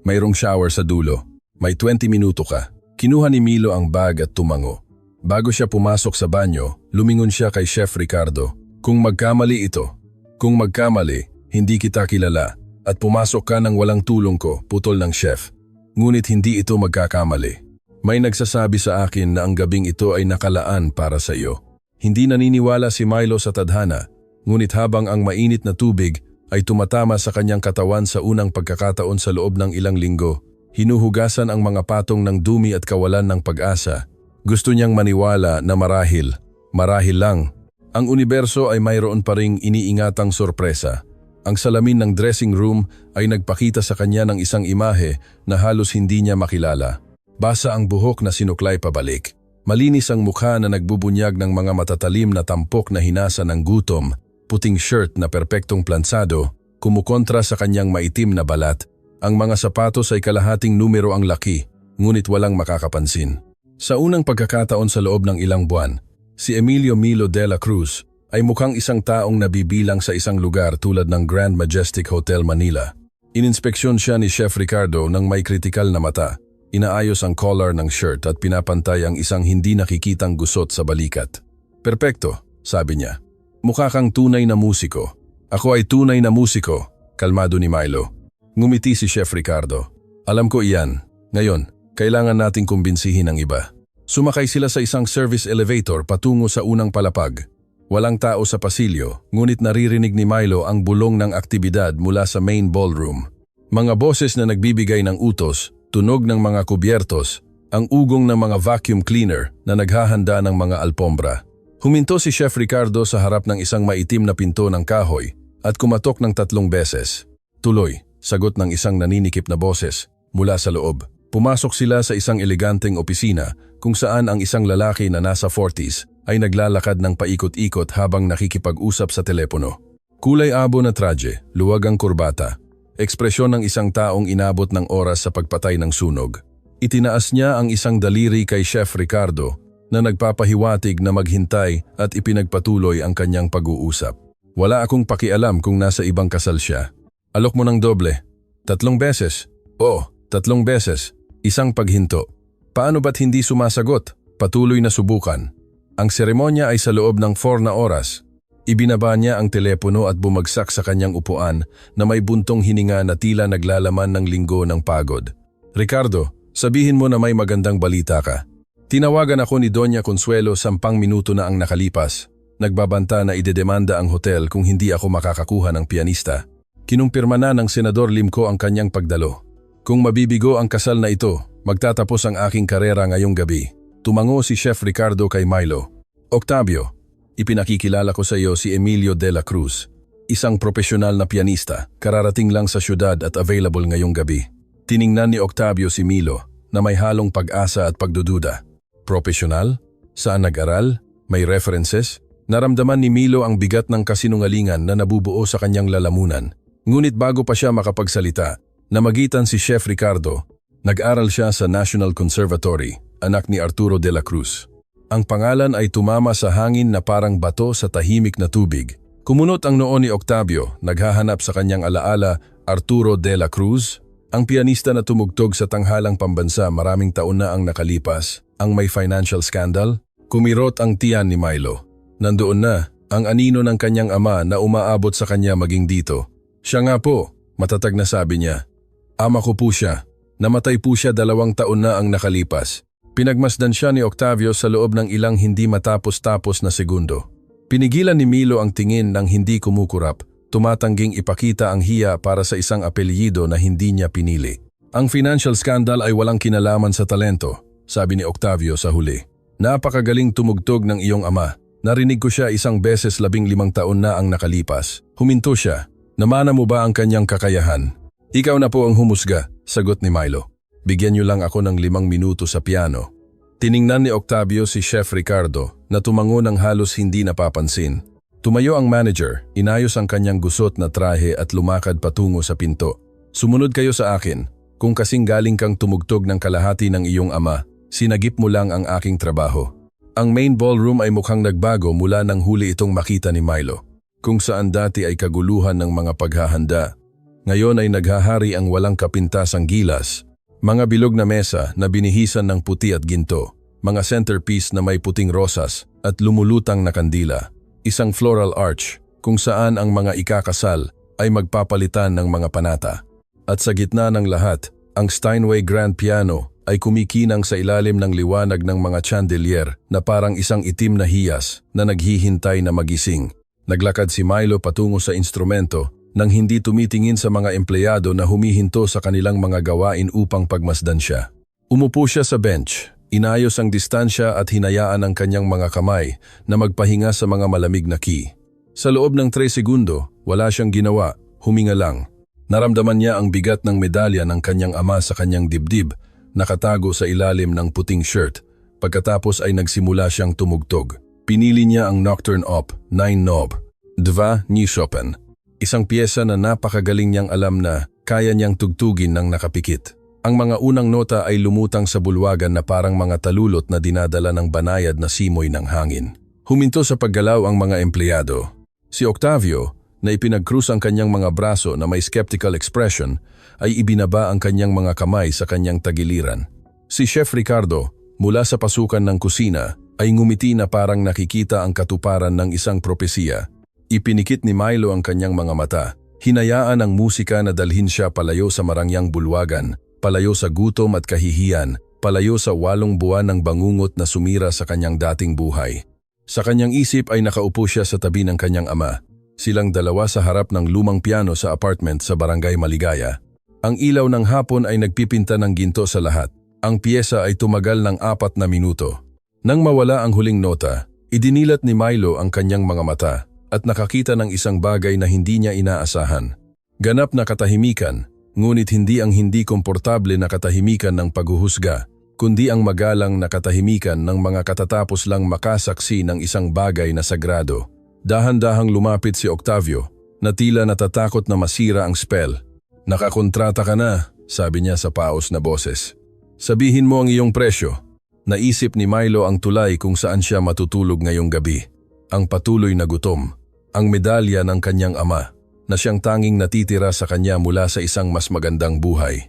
Mayroong shower sa dulo. May 20 minuto ka. Kinuha ni Milo ang bag at tumango. Bago siya pumasok sa banyo, lumingon siya kay Chef Ricardo. Kung magkamali ito, kung magkamali, hindi kita kilala at pumasok ka ng walang tulong ko, putol ng chef. Ngunit hindi ito magkakamali. May nagsasabi sa akin na ang gabing ito ay nakalaan para sa iyo. Hindi naniniwala si Milo sa tadhana, ngunit habang ang mainit na tubig ay tumatama sa kanyang katawan sa unang pagkakataon sa loob ng ilang linggo, hinuhugasan ang mga patong ng dumi at kawalan ng pag-asa. Gusto niyang maniwala na marahil lang, ang universo ay mayroon pa ring iniingatang sorpresa. Ang salamin ng dressing room ay nagpakita sa kanya ng isang imahe na halos hindi niya makilala. Basa ang buhok na sinuklay pabalik. Malinis ang mukha na nagbubunyag ng mga matatalim na tampok na hinasa ng gutom, puting shirt na perpektong plansado, kumukontra sa kanyang maitim na balat. Ang mga sapatos ay kalahating numero ang laki, ngunit walang makakapansin. Sa unang pagkakataon sa loob ng ilang buwan, si Emilio Milo de la Cruz ay mukhang isang taong nabibilang sa isang lugar tulad ng Grand Majestic Hotel Manila. Ininspeksyon siya ni Chef Ricardo ng may kritikal na mata. Inaayos ang collar ng shirt at pinapantay ang isang hindi nakikitang gusot sa balikat. Perpekto, sabi niya. Mukha kang tunay na musiko. Ako ay tunay na musiko, kalmado ni Milo. Ngumiti si Chef Ricardo. Alam ko iyan. Ngayon, kailangan nating kumbinsihin ang iba. Sumakay sila sa isang service elevator patungo sa unang palapag. Walang tao sa pasilyo, ngunit naririnig ni Milo ang bulong ng aktibidad mula sa main ballroom. Mga boses na nagbibigay ng utos, tunog ng mga kubyertos, ang ugong ng mga vacuum cleaner na naghahanda ng mga alpombra. Huminto si Chef Ricardo sa harap ng isang maitim na pinto ng kahoy at kumatok ng 3 beses. Tuloy, sagot ng isang naninikip na boses mula sa loob. Pumasok sila sa isang eleganteng opisina kung saan ang isang lalaki na nasa 40s ay naglalakad ng paikot-ikot habang nakikipag-usap sa telepono. Kulay abo na traje, luwag ang kurbata, ekspresyon ng isang taong inabot ng oras sa pagpatay ng sunog. Itinaas niya ang isang daliri kay Chef Ricardo na nagpapahiwatig na maghintay at ipinagpatuloy ang kanyang pag-uusap. Wala akong pakialam kung nasa ibang kasal siya. Alok mo ng doble. 3 beses. Oo, 3 beses. Isang paghinto. Paano ba't hindi sumasagot? Patuloy na subukan. Ang seremonya ay sa loob ng 4 na oras. Ibinaba niya ang telepono at bumagsak sa kanyang upuan na may buntong hininga na tila naglalaman ng linggo ng pagod. Ricardo, sabihin mo na may magandang balita ka. Tinawagan ako ni Doña Consuelo 10 minuto na ang nakalipas. Nagbabanta na idedemanda ang hotel kung hindi ako makakakuha ng pianista. Kinumpirma na ng Senador Limco ang kanyang pagdalo. Kung mabibigo ang kasal na ito, magtatapos ang aking karera ngayong gabi. Tumango si Chef Ricardo kay Milo. Octavio, ipinakikilala ko sa iyo si Emilio de la Cruz. Isang profesional na pianista, kararating lang sa syudad at available ngayong gabi. Tiningnan ni Octavio si Milo na may halong pag-asa at pagdududa. Profesional? Saan nag-aral? May references? Naramdaman ni Milo ang bigat ng kasinungalingan na nabubuo sa kanyang lalamunan. Ngunit bago pa siya makapagsalita, namagitan si Chef Ricardo. Nag-aral siya sa National Conservatory, anak ni Arturo de la Cruz. Ang pangalan ay tumama sa hangin na parang bato sa tahimik na tubig. Kumunot ang noo ni Octavio, naghahanap sa kanyang alaala, Arturo de la Cruz, ang pianista na tumugtog sa tanghalang pambansa maraming taon na ang nakalipas. Ang may financial scandal? Kumirot ang tiyan ni Milo. Nandoon na, ang anino ng kanyang ama na umaabot sa kanya maging dito. Siya nga po, matatag na sabi niya. Ama ko po siya. Namatay po siya 2 taon na ang nakalipas. Pinagmasdan siya ni Octavio sa loob ng ilang hindi matapos-tapos na segundo. Pinigilan ni Milo ang tingin ng hindi kumukurap, tumatangging ipakita ang hiya para sa isang apelyido na hindi niya pinili. Ang financial scandal ay walang kinalaman sa talento, sabi ni Octavio sa huli. Napakagaling tumugtog ng iyong ama. Narinig ko siya 1 beses 15 taon na ang nakalipas. Huminto siya. Namana mo ba ang kanyang kakayahan? Ikaw na po ang humusga, sagot ni Milo. Bigyan niyo lang ako ng 5 minuto sa piano. Tiningnan ni Octavio si Chef Ricardo na tumango ng halos hindi napapansin. Tumayo ang manager, inayos ang kanyang gusot na trahe at lumakad patungo sa pinto. Sumunod kayo sa akin. Kung kasing galing kang tumugtog ng kalahati ng iyong ama, sinagip mo lang ang aking trabaho. Ang main ballroom ay mukhang nagbago mula nang huli itong makita ni Milo. Kung saan dati ay kaguluhan ng mga paghahanda, ngayon ay naghahari ang walang kapintasang gilas. Mga bilog na mesa na binihisan ng puti at ginto, mga centerpiece na may puting rosas at lumulutang na kandila. Isang floral arch kung saan ang mga ikakasal ay magpapalitan ng mga panata. At sa gitna ng lahat, ang Steinway Grand Piano ay kumikinang sa ilalim ng liwanag ng mga chandelier na parang isang itim na hiyas na naghihintay na magising. Naglakad si Milo patungo sa instrumento nang hindi tumitingin sa mga empleyado na humihinto sa kanilang mga gawain upang pagmasdan siya. Umupo siya sa bench, inayos ang distansya at hinayaan ang kanyang mga kamay na magpahinga sa mga malamig na key. Sa loob ng 3 segundo, wala siyang ginawa, huminga lang. Naramdaman niya ang bigat ng medalya ng kanyang ama sa kanyang dibdib, nakatago sa ilalim ng puting shirt. Pagkatapos ay nagsimula siyang tumugtog. Pinili niya ang Nocturne Op. 9 Nob. 2 ni Chopin. Isang piyesa na napakagaling niyang alam na kaya niyang tugtugin ng nakapikit. Ang mga unang nota ay lumutang sa bulwagan na parang mga talulot na dinadala ng banayad na simoy ng hangin. Huminto sa paggalaw ang mga empleyado. Si Octavio, na ipinagkrus ang kanyang mga braso na may skeptical expression, ay ibinaba ang kanyang mga kamay sa kanyang tagiliran. Si Chef Ricardo, mula sa pasukan ng kusina, ay ngumiti na parang nakikita ang katuparan ng isang propesiya. Ipinikit ni Milo ang kanyang mga mata. Hinayaan ang musika na dalhin siya palayo sa marangyang bulwagan, palayo sa gutom at kahihiyan, palayo sa 8 buwan ng bangungot na sumira sa kanyang dating buhay. Sa kanyang isip ay nakaupo siya sa tabi ng kanyang ama. Silang dalawa sa harap ng lumang piano sa apartment sa Barangay Maligaya. Ang ilaw ng hapon ay nagpipinta ng ginto sa lahat. Ang piyesa ay tumagal ng 4 na minuto. Nang mawala ang huling nota, idinilat ni Milo ang kanyang mga mata at nakakita ng isang bagay na hindi niya inaasahan. Ganap na katahimikan, ngunit hindi ang hindi komportable na katahimikan ng paghuhusga, kundi ang magalang na katahimikan ng mga katatapos lang makasaksi ng isang bagay na sagrado. Dahan-dahang lumapit si Octavio, na tila natatakot na masira ang spell. "Nakakontrata ka na," sabi niya sa paos na boses. "Sabihin mo ang iyong presyo." Naisip ni Milo ang tulay kung saan siya matutulog ngayong gabi. Ang patuloy na gutom, ang medalya ng kanyang ama, na siyang tanging natitira sa kanya mula sa isang mas magandang buhay.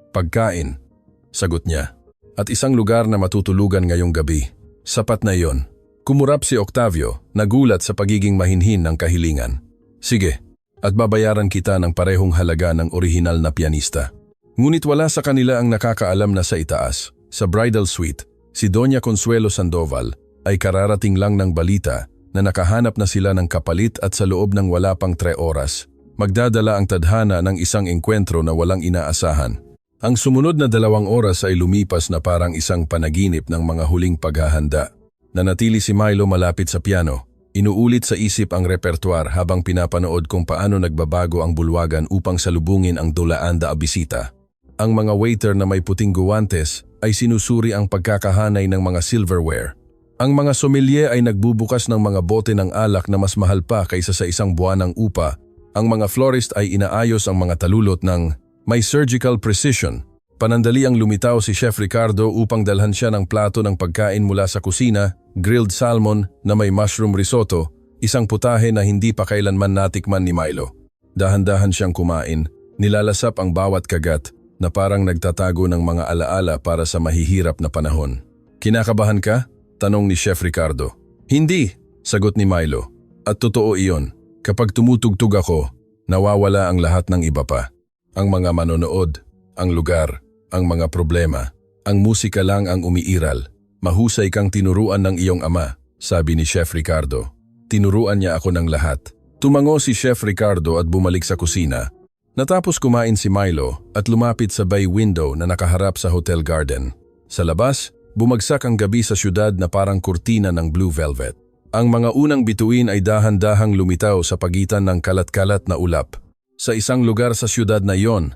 "Pagkain," sagot niya, "at isang lugar na matutulugan ngayong gabi. Sapat na iyon." Kumurap si Octavio, nagulat sa pagiging mahinhin ng kahilingan. "Sige, at babayaran kita ng parehong halaga ng orihinal na pianista." Ngunit wala sa kanila ang nakakaalam na sa itaas, sa bridal suite, si Doña Consuelo Sandoval ay kararating lang ng balita na nakahanap na sila ng kapalit at sa loob ng wala pang 3 oras, magdadala ang tadhana ng isang engkwentro na walang inaasahan. Ang sumunod na 2 oras ay lumipas na parang isang panaginip ng mga huling paghahanda. Nanatili si Milo malapit sa piano, inuulit sa isip ang repertoire habang pinapanood kung paano nagbabago ang bulwagan upang salubungin ang dulaanda a bisita. Ang mga waiter na may puting guwantes ay sinusuri ang pagkakahanay ng mga silverware. Ang mga sommelier ay nagbubukas ng mga bote ng alak na mas mahal pa kaysa sa isang buwanang upa. Ang mga florist ay inaayos ang mga talulot ng may surgical precision. Panandali ang lumitaw si Chef Ricardo upang dalhan siya ng plato ng pagkain mula sa kusina, grilled salmon na may mushroom risotto, isang putahe na hindi pa kailanman natikman ni Milo. Dahan-dahan siyang kumain, nilalasap ang bawat kagat na parang nagtatago ng mga alaala para sa mahihirap na panahon. "Kinakabahan ka?" tanong ni Chef Ricardo. "Hindi," sagot ni Milo. "At totoo iyon. Kapag tumutugtog ako, nawawala ang lahat ng iba pa. Ang mga manonood, ang lugar, ang mga problema. Ang musika lang ang umiiral. Mahusay kang tinuruan ng iyong ama," sabi ni Chef Ricardo. Tinuruan niya ako ng lahat. Tumango si Chef Ricardo at bumalik sa kusina. Natapos kumain si Milo at lumapit sa bay window na nakaharap sa hotel garden. Sa labas, bumagsak ang gabi sa syudad na parang kurtina ng blue velvet. Ang mga unang bituin ay dahan-dahang lumitaw sa pagitan ng kalat-kalat na ulap. Sa isang lugar sa syudad na iyon,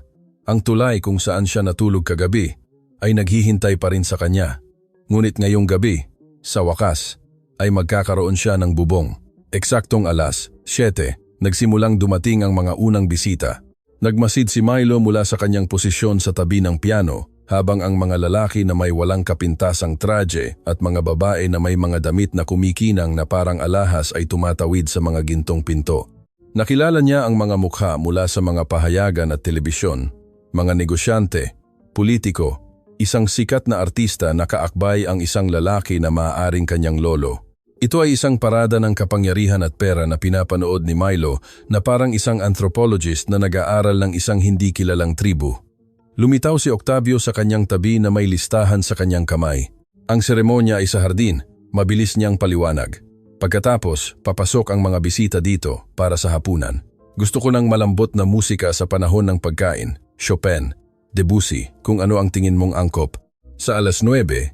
ang tulay kung saan siya natulog kagabi ay naghihintay pa rin sa kanya. Ngunit ngayong gabi, sa wakas, ay magkakaroon siya ng bubong. Eksaktong alas 7, nagsimulang dumating ang mga unang bisita. Nagmasid si Milo mula sa kanyang posisyon sa tabi ng piano, habang ang mga lalaki na may walang kapintasang traje at mga babae na may mga damit na kumikinang na parang alahas ay tumatawid sa mga gintong pinto. Nakilala niya ang mga mukha mula sa mga pahayagan at telebisyon, mga negosyante, politiko, isang sikat na artista na kaakbay ang isang lalaki na maaaring kanyang lolo. Ito ay isang parada ng kapangyarihan at pera na pinapanood ni Milo na parang isang anthropologist na nag-aaral ng isang hindi kilalang tribu. Lumitaw si Octavio sa kanyang tabi na may listahan sa kanyang kamay. Ang seremonya ay sa hardin, mabilis niyang paliwanag. Pagkatapos, papasok ang mga bisita dito para sa hapunan. "Gusto ko ng malambot na musika sa panahon ng pagkain, Chopin, Debussy, kung ano ang tingin mong angkop. Sa alas 9,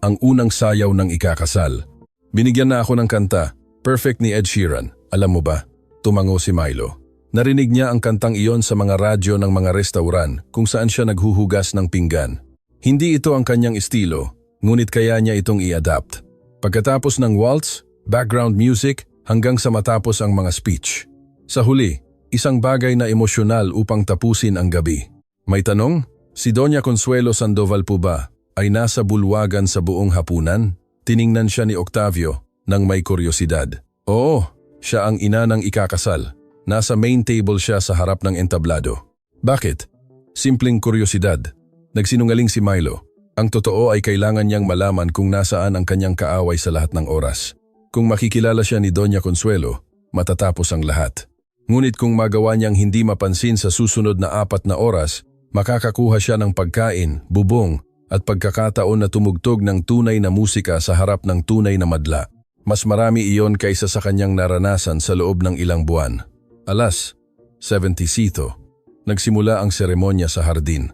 ang unang sayaw ng ikakasal. Binigyan na ako ng kanta, perfect ni Ed Sheeran, alam mo ba?" Tumango si Milo. Narinig niya ang kantang iyon sa mga radyo ng mga restauran kung saan siya naghuhugas ng pinggan. Hindi ito ang kanyang estilo, ngunit kaya niya itong i-adapt. Pagkatapos ng waltz, background music, hanggang sa matapos ang mga speech. Sa huli, isang bagay na emosyonal upang tapusin ang gabi. May tanong? Si Doña Consuelo Sandoval po ba ay nasa bulwagan sa buong hapunan? Tiningnan siya ni Octavio nang may kuryosidad. Oo, siya ang ina ng ikakasal. Nasa main table siya sa harap ng entablado. Bakit? Simpleng kuryosidad. Nagsinungaling si Milo. Ang totoo ay kailangan niyang malaman kung nasaan ang kanyang kaaway sa lahat ng oras. Kung makikilala siya ni Doña Consuelo, matatapos ang lahat. Ngunit kung magawa niyang hindi mapansin sa susunod na 4 na oras, makakakuha siya ng pagkain, bubong, at pagkakataon na tumugtog ng tunay na musika sa harap ng tunay na madla. Mas marami iyon kaysa sa kanyang naranasan sa loob ng ilang buwan. Alas 70. Nagsimula ang seremonya sa hardin.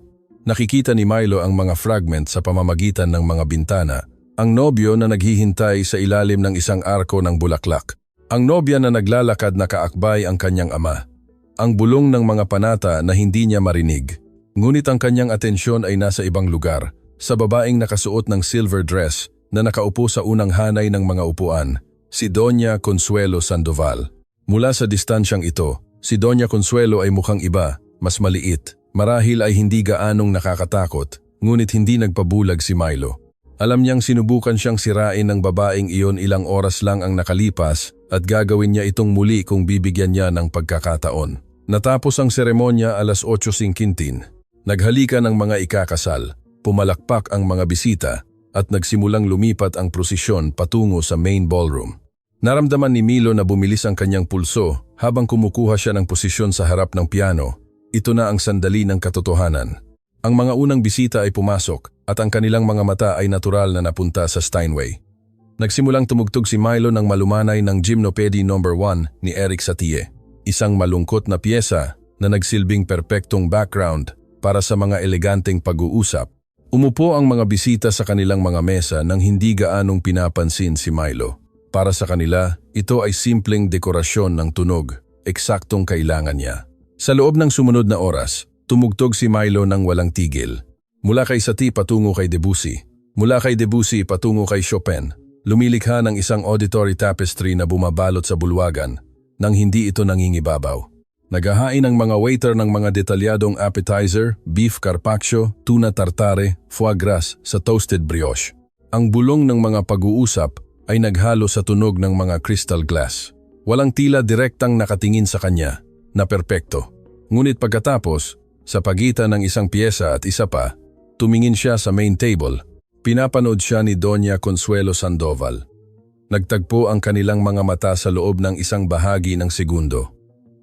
Nakikita ni Milo ang mga fragment sa pamamagitan ng mga bintana. Ang nobyo na naghihintay sa ilalim ng isang arko ng bulaklak. Ang nobya na naglalakad na kaakbay ang kanyang ama. Ang bulong ng mga panata na hindi niya marinig. Ngunit ang kanyang atensyon ay nasa ibang lugar, sa babaeng nakasuot ng silver dress na nakaupo sa unang hanay ng mga upuan, si Doña Consuelo Sandoval. Mula sa distansyang ito, si Doña Consuelo ay mukhang iba, mas maliit. Marahil ay hindi gaanong nakakatakot, ngunit hindi nagpabulag si Milo. Alam niyang sinubukan siyang sirain ng babaeng iyon ilang oras lang ang nakalipas at gagawin niya itong muli kung bibigyan niya ng pagkakataon. Natapos ang seremonya alas 8:15. Naghalikan ng mga ikakasal, pumalakpak ang mga bisita at nagsimulang lumipat ang prosesyon patungo sa main ballroom. Naramdaman ni Milo na bumilis ang kanyang pulso habang kumukuha siya ng posisyon sa harap ng piano. Ito na ang sandali ng katotohanan. Ang mga unang bisita ay pumasok at ang kanilang mga mata ay natural na napunta sa Steinway. Nagsimulang tumugtog si Milo ng malumanay ng Gymnopédie No. 1 ni Eric Satie, isang malungkot na piyesa na nagsilbing perpektong background para sa mga eleganteng pag-uusap. Umupo ang mga bisita sa kanilang mga mesa nang hindi gaanong pinapansin si Milo. Para sa kanila, ito ay simpleng dekorasyon ng tunog, eksaktong kailangan niya. Sa loob ng sumunod na oras, tumugtog si Milo ng walang tigil. Mula kay Satie patungo kay Debussy. Mula kay Debussy patungo kay Chopin. Lumilikha ng isang auditory tapestry na bumabalot sa bulwagan nang hindi ito nangingibabaw. Naghahain ang mga waiter ng mga detalyadong appetizer, beef carpaccio, tuna tartare, foie gras sa toasted brioche. Ang bulong ng mga pag-uusap ay naghalo sa tunog ng mga crystal glass. Walang tila direktang nakatingin sa kanya na perpekto. Ngunit pagkatapos, sa pagitan ng isang piyesa at isa pa, tumingin siya sa main table. Pinapanood siya ni Doña Consuelo Sandoval. Nagtagpo ang kanilang mga mata sa loob ng isang bahagi ng segundo.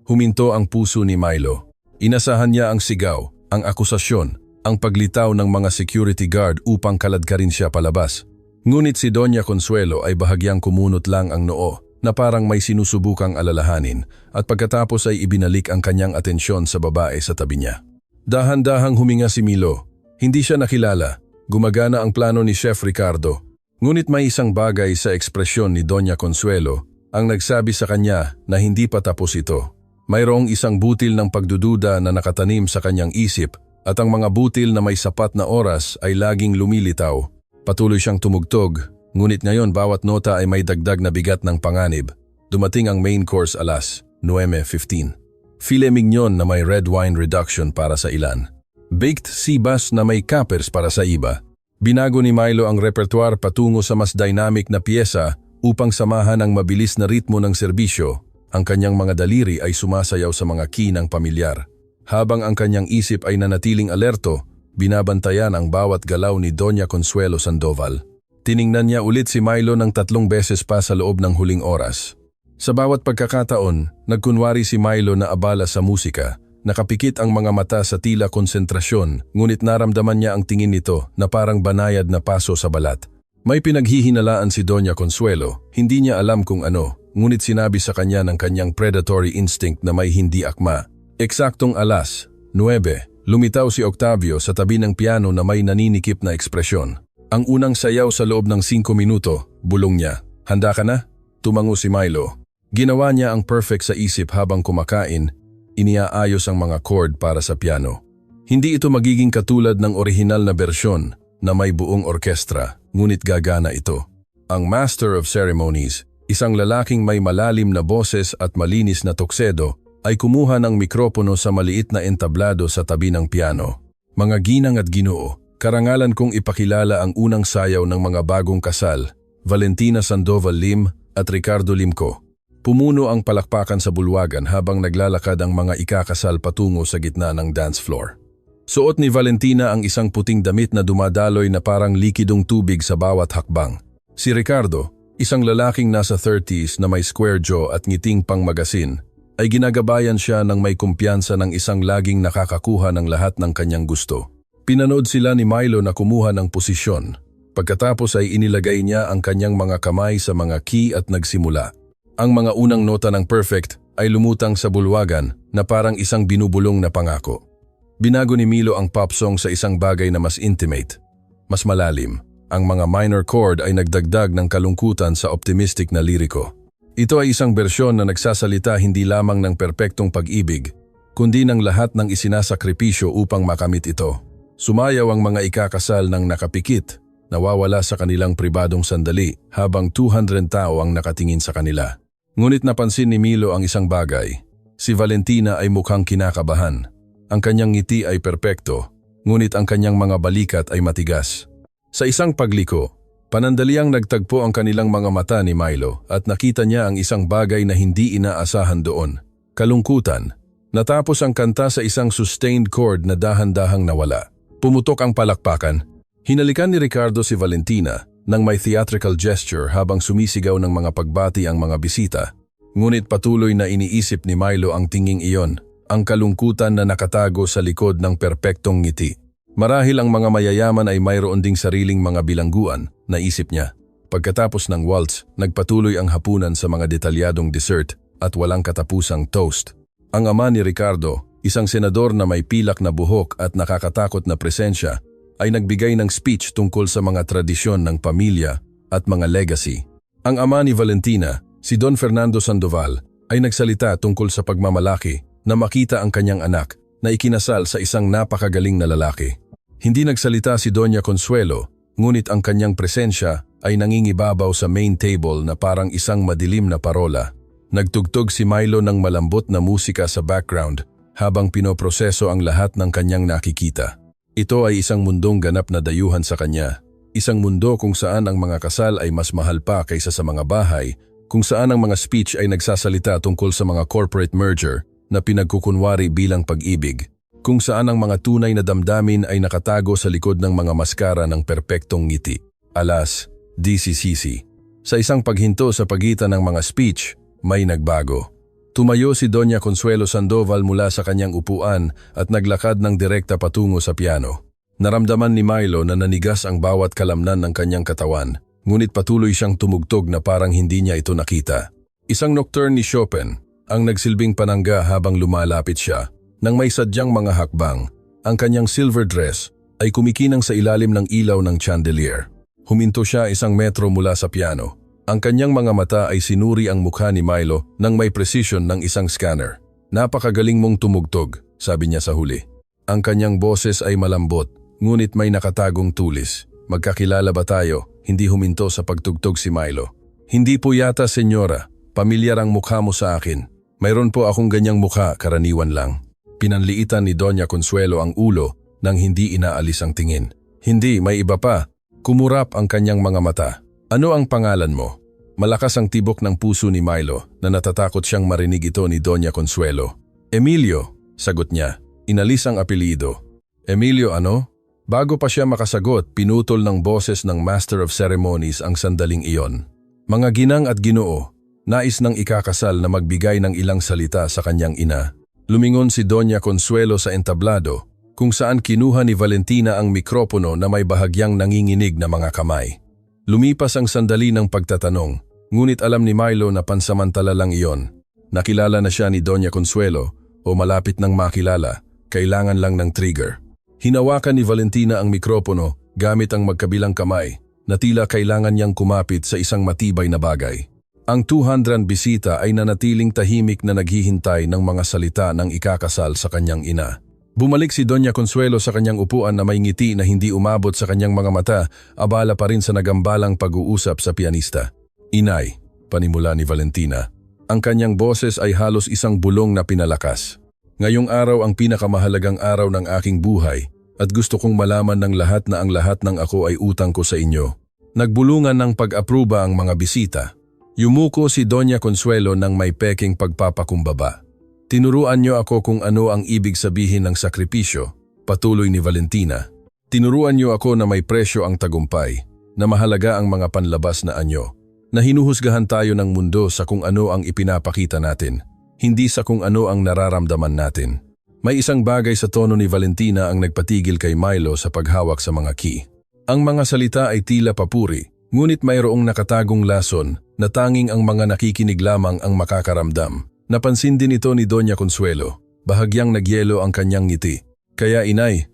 Huminto ang puso ni Milo. Inasahan niya ang sigaw, ang akusasyon, ang paglitaw ng mga security guard upang kaladkarin siya palabas. Ngunit si Doña Consuelo ay bahagyang kumunot lang ang noo na parang may sinusubukang alalahanin at pagkatapos ay ibinalik ang kanyang atensyon sa babae sa tabi niya. Dahan-dahang huminga si Milo. Hindi siya nakilala. Gumagana ang plano ni Chef Ricardo. Ngunit may isang bagay sa ekspresyon ni Doña Consuelo ang nagsabi sa kanya na hindi pa tapos ito. Mayroong isang butil ng pagdududa na nakatanim sa kanyang isip at ang mga butil na may sapat na oras ay laging lumilitaw. Patuloy siyang tumugtog. Ngunit ngayon bawat nota ay may dagdag na bigat ng panganib. Dumating ang main course alas 9:15. Filet mignon na may red wine reduction para sa ilan. Baked sea bass na may capers para sa iba. Binago ni Milo ang repertoire patungo sa mas dynamic na piyesa upang samahan ang mabilis na ritmo ng serbisyo. Ang kanyang mga daliri ay sumasayaw sa mga kinang pamilyar. Habang ang kanyang isip ay nanatiling alerto, binabantayan ang bawat galaw ni Doña Consuelo Sandoval. Tiningnan niya ulit si Milo ng 3 beses pa sa loob ng huling oras. Sa bawat pagkakataon, nagkunwari si Milo na abala sa musika. Nakapikit ang mga mata sa tila konsentrasyon, ngunit naramdaman niya ang tingin nito na parang banayad na paso sa balat. May pinaghihinalaan si Doña Consuelo, hindi niya alam kung ano, ngunit sinabi sa kanya ng kanyang predatory instinct na may hindi akma. Eksaktong alas 9, lumitaw si Octavio sa tabi ng piano na may naninikip na ekspresyon. Ang unang sayaw sa loob ng 5 minuto, bulong niya. Handa ka na? Tumango si Milo. Ginawa niya ang perfect sa isip habang kumakain, iniaayos ang mga chord para sa piano. Hindi ito magiging katulad ng orihinal na bersyon na may buong orkestra, ngunit gagana ito. Ang Master of Ceremonies, isang lalaking may malalim na boses at malinis na tuksedo, ay kumuha ng mikropono sa maliit na entablado sa tabi ng piano. Mga ginang at ginoo, karangalan kong ipakilala ang unang sayaw ng mga bagong kasal, Valentina Sandoval Lim at Ricardo Limco. Pumuno ang palakpakan sa bulwagan habang naglalakad ang mga ikakasal patungo sa gitna ng dance floor. Suot ni Valentina ang isang puting damit na dumadaloy na parang likidong tubig sa bawat hakbang. Si Ricardo, Isang lalaking nasa 30s na may square jaw at ngiting pang magasin ay ginagabayan siya ng may kumpiyansa ng isang laging nakakakuha ng lahat ng kanyang gusto. Pinanood sila ni Milo na kumuha ng posisyon. Pagkatapos ay inilagay niya ang kanyang mga kamay sa mga key at nagsimula. Ang mga unang nota ng perfect ay lumutang sa bulwagan na parang isang binubulong na pangako. Binago ni Milo ang pop song sa isang bagay na mas intimate, mas malalim. Ang mga minor chord ay nagdagdag ng kalungkutan sa optimistic na liriko. Ito ay isang bersyon na nagsasalita hindi lamang ng perpektong pag-ibig, kundi ng lahat ng isinasakripisyo upang makamit ito. Sumayaw ang mga ikakasal ng nakapikit, nawawala sa kanilang pribadong sandali habang 200 tao ang nakatingin sa kanila. Ngunit napansin ni Milo ang isang bagay. Si Valentina ay mukhang kinakabahan. Ang kanyang ngiti ay perpekto, ngunit ang kanyang mga balikat ay matigas. Sa isang pagliko, panandaliang nagtagpo ang kanilang mga mata ni Milo at nakita niya ang isang bagay na hindi inaasahan doon. Kalungkutan. Natapos ang kanta sa isang sustained chord na dahan-dahang nawala. Pumutok ang palakpakan. Hinalikan ni Ricardo si Valentina nang may theatrical gesture habang sumisigaw ng mga pagbati ang mga bisita. Ngunit patuloy na iniisip ni Milo ang tinging iyon, ang kalungkutan na nakatago sa likod ng perpektong ngiti. Marahil ang mga mayayaman ay mayroon ding sariling mga bilangguan, naisip niya. Pagkatapos ng waltz, nagpatuloy ang hapunan sa mga detalyadong dessert at walang katapusang toast. Ang ama ni Ricardo, isang senador na may pilak na buhok at nakakatakot na presensya, ay nagbigay ng speech tungkol sa mga tradisyon ng pamilya at mga legacy. Ang ama ni Valentina, si Don Fernando Sandoval, ay nagsalita tungkol sa pagmamalaki na makita ang kanyang anak na ikinasal sa isang napakagaling na lalaki. Hindi nagsalita si Doña Consuelo, ngunit ang kanyang presensya ay nangingibabaw sa main table na parang isang madilim na parola. Nagtugtog si Milo ng malambot na musika sa background habang pinoproseso ang lahat ng kanyang nakikita. Ito ay isang mundong ganap na dayuhan sa kanya. Isang mundo kung saan ang mga kasal ay mas mahal pa kaysa sa mga bahay, kung saan ang mga speech ay nagsasalita tungkol sa mga corporate merger na pinagkukunwari bilang pag-ibig, kung saan ang mga tunay na damdamin ay nakatago sa likod ng mga maskara ng perpektong ngiti. Alas, DCCC. Sa isang paghinto sa pagitan ng mga speech, may nagbago. Tumayo si Doña Consuelo Sandoval mula sa kanyang upuan at naglakad ng direkta patungo sa piano. Naramdaman ni Milo na nanigas ang bawat kalamnan ng kanyang katawan, ngunit patuloy siyang tumugtog na parang hindi niya ito nakita. Isang nocturne ni Chopin ang nagsilbing panangga habang lumalapit siya. Nang may sadyang mga hakbang, ang kanyang silver dress ay kumikinang sa ilalim ng ilaw ng chandelier. Huminto siya 1 metro mula sa piano. Ang kanyang mga mata ay sinuri ang mukha ni Milo nang may precision ng isang scanner. "Napakagaling mong tumugtog," sabi niya sa huli. Ang kanyang boses ay malambot, ngunit may nakatagong tulis. "Magkakilala ba tayo?" Hindi huminto sa pagtugtog si Milo. "Hindi po yata, senyora. Pamilyar ang mukha mo sa akin. Mayroon po akong ganyang mukha, karaniwan lang." Pinanliitan ni Doña Consuelo ang ulo nang hindi inaalis ang tingin. "Hindi, may iba pa." Kumurap ang kanyang mga mata. "Ano ang pangalan mo?" Malakas ang tibok ng puso ni Milo na natatakot siyang marinig ito ni Doña Consuelo. "Emilio," sagot niya. Inalis ang apelyido. "Emilio ano?" Bago pa siya makasagot, pinutol ng boses ng Master of Ceremonies ang sandaling iyon. "Mga ginang at ginoo, nais ng ikakasal na magbigay ng ilang salita sa kanyang ina." Lumingon si Doña Consuelo sa entablado, kung saan kinuha ni Valentina ang mikropono na may bahagyang nanginginig na mga kamay. Lumipas ang sandali ng pagtatanong, ngunit alam ni Milo na pansamantala lang iyon. Nakilala na siya ni Doña Consuelo o malapit nang makilala, kailangan lang ng trigger. Hinawakan ni Valentina ang mikropono gamit ang magkabilang kamay na tila kailangan niyang kumapit sa isang matibay na bagay. Ang 200 bisita ay nanatiling tahimik na naghihintay ng mga salita ng ikakasal sa kanyang ina. Bumalik si Doña Consuelo sa kanyang upuan na may ngiti na hindi umabot sa kanyang mga mata, abala pa rin sa nagambalang pag-uusap sa pianista. "Inay," panimula ni Valentina. Ang kanyang boses ay halos isang bulong na pinalakas. "Ngayong araw ang pinakamahalagang araw ng aking buhay at gusto kong malaman ng lahat na ang lahat ng ako ay utang ko sa inyo." Nagbulungan ng pag-apruba ang mga bisita. Yumuko si Doña Consuelo ng may peking pagpapakumbaba. "Tinuruan niyo ako kung ano ang ibig sabihin ng sakripisyo," patuloy ni Valentina. "Tinuruan niyo ako na may presyo ang tagumpay, na mahalaga ang mga panlabas na anyo. na hinuhusgahan tayo ng mundo sa kung ano ang ipinapakita natin, hindi sa kung ano ang nararamdaman natin. May isang bagay sa tono ni Valentina ang nagpatigil kay Milo sa paghawak sa mga key. Ang mga salita ay tila papuri, ngunit mayroong nakatagong lason na tanging ang mga nakikinig lamang ang makakaramdam. Napansin din ito ni Doña Consuelo. Bahagyang nagyelo ang kanyang ngiti. Kaya inay,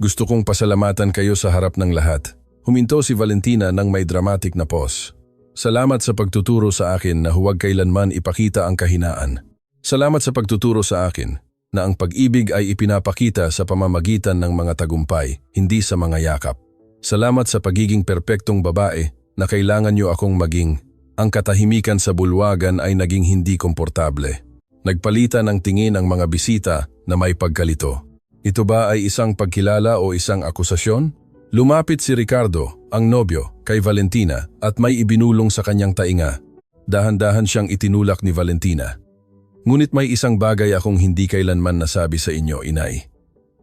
gusto kong pasalamatan kayo sa harap ng lahat. Huminto si Valentina ng may dramatic na pause. Salamat sa pagtuturo sa akin na huwag kailanman ipakita ang kahinaan. Salamat sa pagtuturo sa akin na ang pag-ibig ay ipinapakita sa pamamagitan ng mga tagumpay, hindi sa mga yakap. Salamat sa pagiging perpektong babae na kailangan niyo akong maging. Ang katahimikan sa bulwagan ay naging hindi komportable. Nagpalitan ng tingin ang mga bisita na may pagkalito. Ito ba ay isang pagkilala o isang akusasyon? Lumapit si Ricardo, ang nobyo, kay Valentina at may ibinulong sa kanyang tainga. Dahan-dahan siyang itinulak ni Valentina. Ngunit may isang bagay akong hindi kailanman nasabi sa inyo, inay.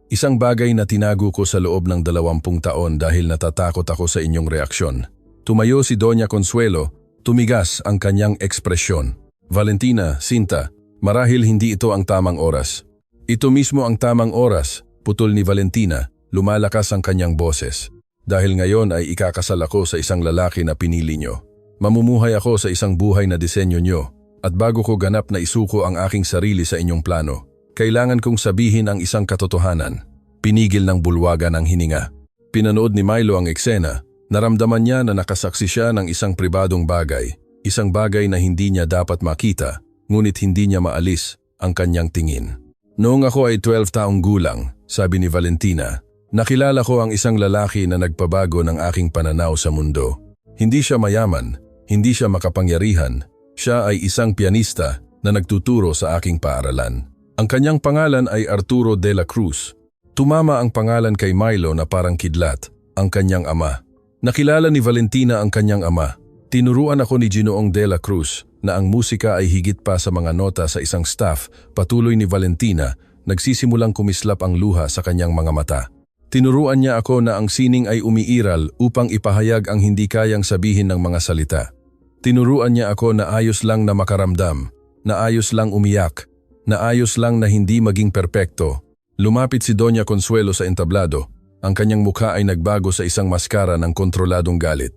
Isang bagay na tinago ko sa loob ng 20 taon dahil natatakot ako sa inyong reaksyon. Tumayo si Doña Consuelo, tumigas ang kanyang ekspresyon. Valentina, Sinta, marahil hindi ito ang tamang oras. Ito mismo ang tamang oras, putol ni Valentina, lumalakas ang kanyang boses. Dahil ngayon ay ikakasal ako sa isang lalaki na pinili nyo. Mamumuhay ako sa isang buhay na disenyo nyo. At bago ko ganap na isuko ang aking sarili sa inyong plano, kailangan kong sabihin ang isang katotohanan. Pinigil ng bulwagan ang hininga. Pinanood ni Milo ang eksena. Naramdaman niya na nakasaksi siya ng isang pribadong bagay. Isang bagay na hindi niya dapat makita, ngunit hindi niya maalis ang kanyang tingin. Noong ako ay 12 taong gulang, sabi ni Valentina, nakilala ko ang isang lalaki na nagpabago ng aking pananaw sa mundo. Hindi siya mayaman, hindi siya makapangyarihan. Siya ay isang pianista na nagtuturo sa aking paaralan. Ang kanyang pangalan ay Arturo de la Cruz. Tumama ang pangalan kay Milo na parang kidlat, ang kanyang ama. Nakilala ni Valentina ang kanyang ama. Tinuruan ako ni Ginoong de la Cruz na ang musika ay higit pa sa mga nota sa isang staff. Patuloy ni Valentina, nagsisimulang kumislap ang luha sa kanyang mga mata. Tinuruan niya ako na ang sining ay umiiral upang ipahayag ang hindi kayang sabihin ng mga salita. Tinuruan niya ako na ayos lang na makaramdam, na ayos lang umiyak, na ayos lang na hindi maging perpekto. Lumapit si Doña Consuelo sa entablado. Ang kanyang mukha ay nagbago sa isang maskara ng kontroladong galit.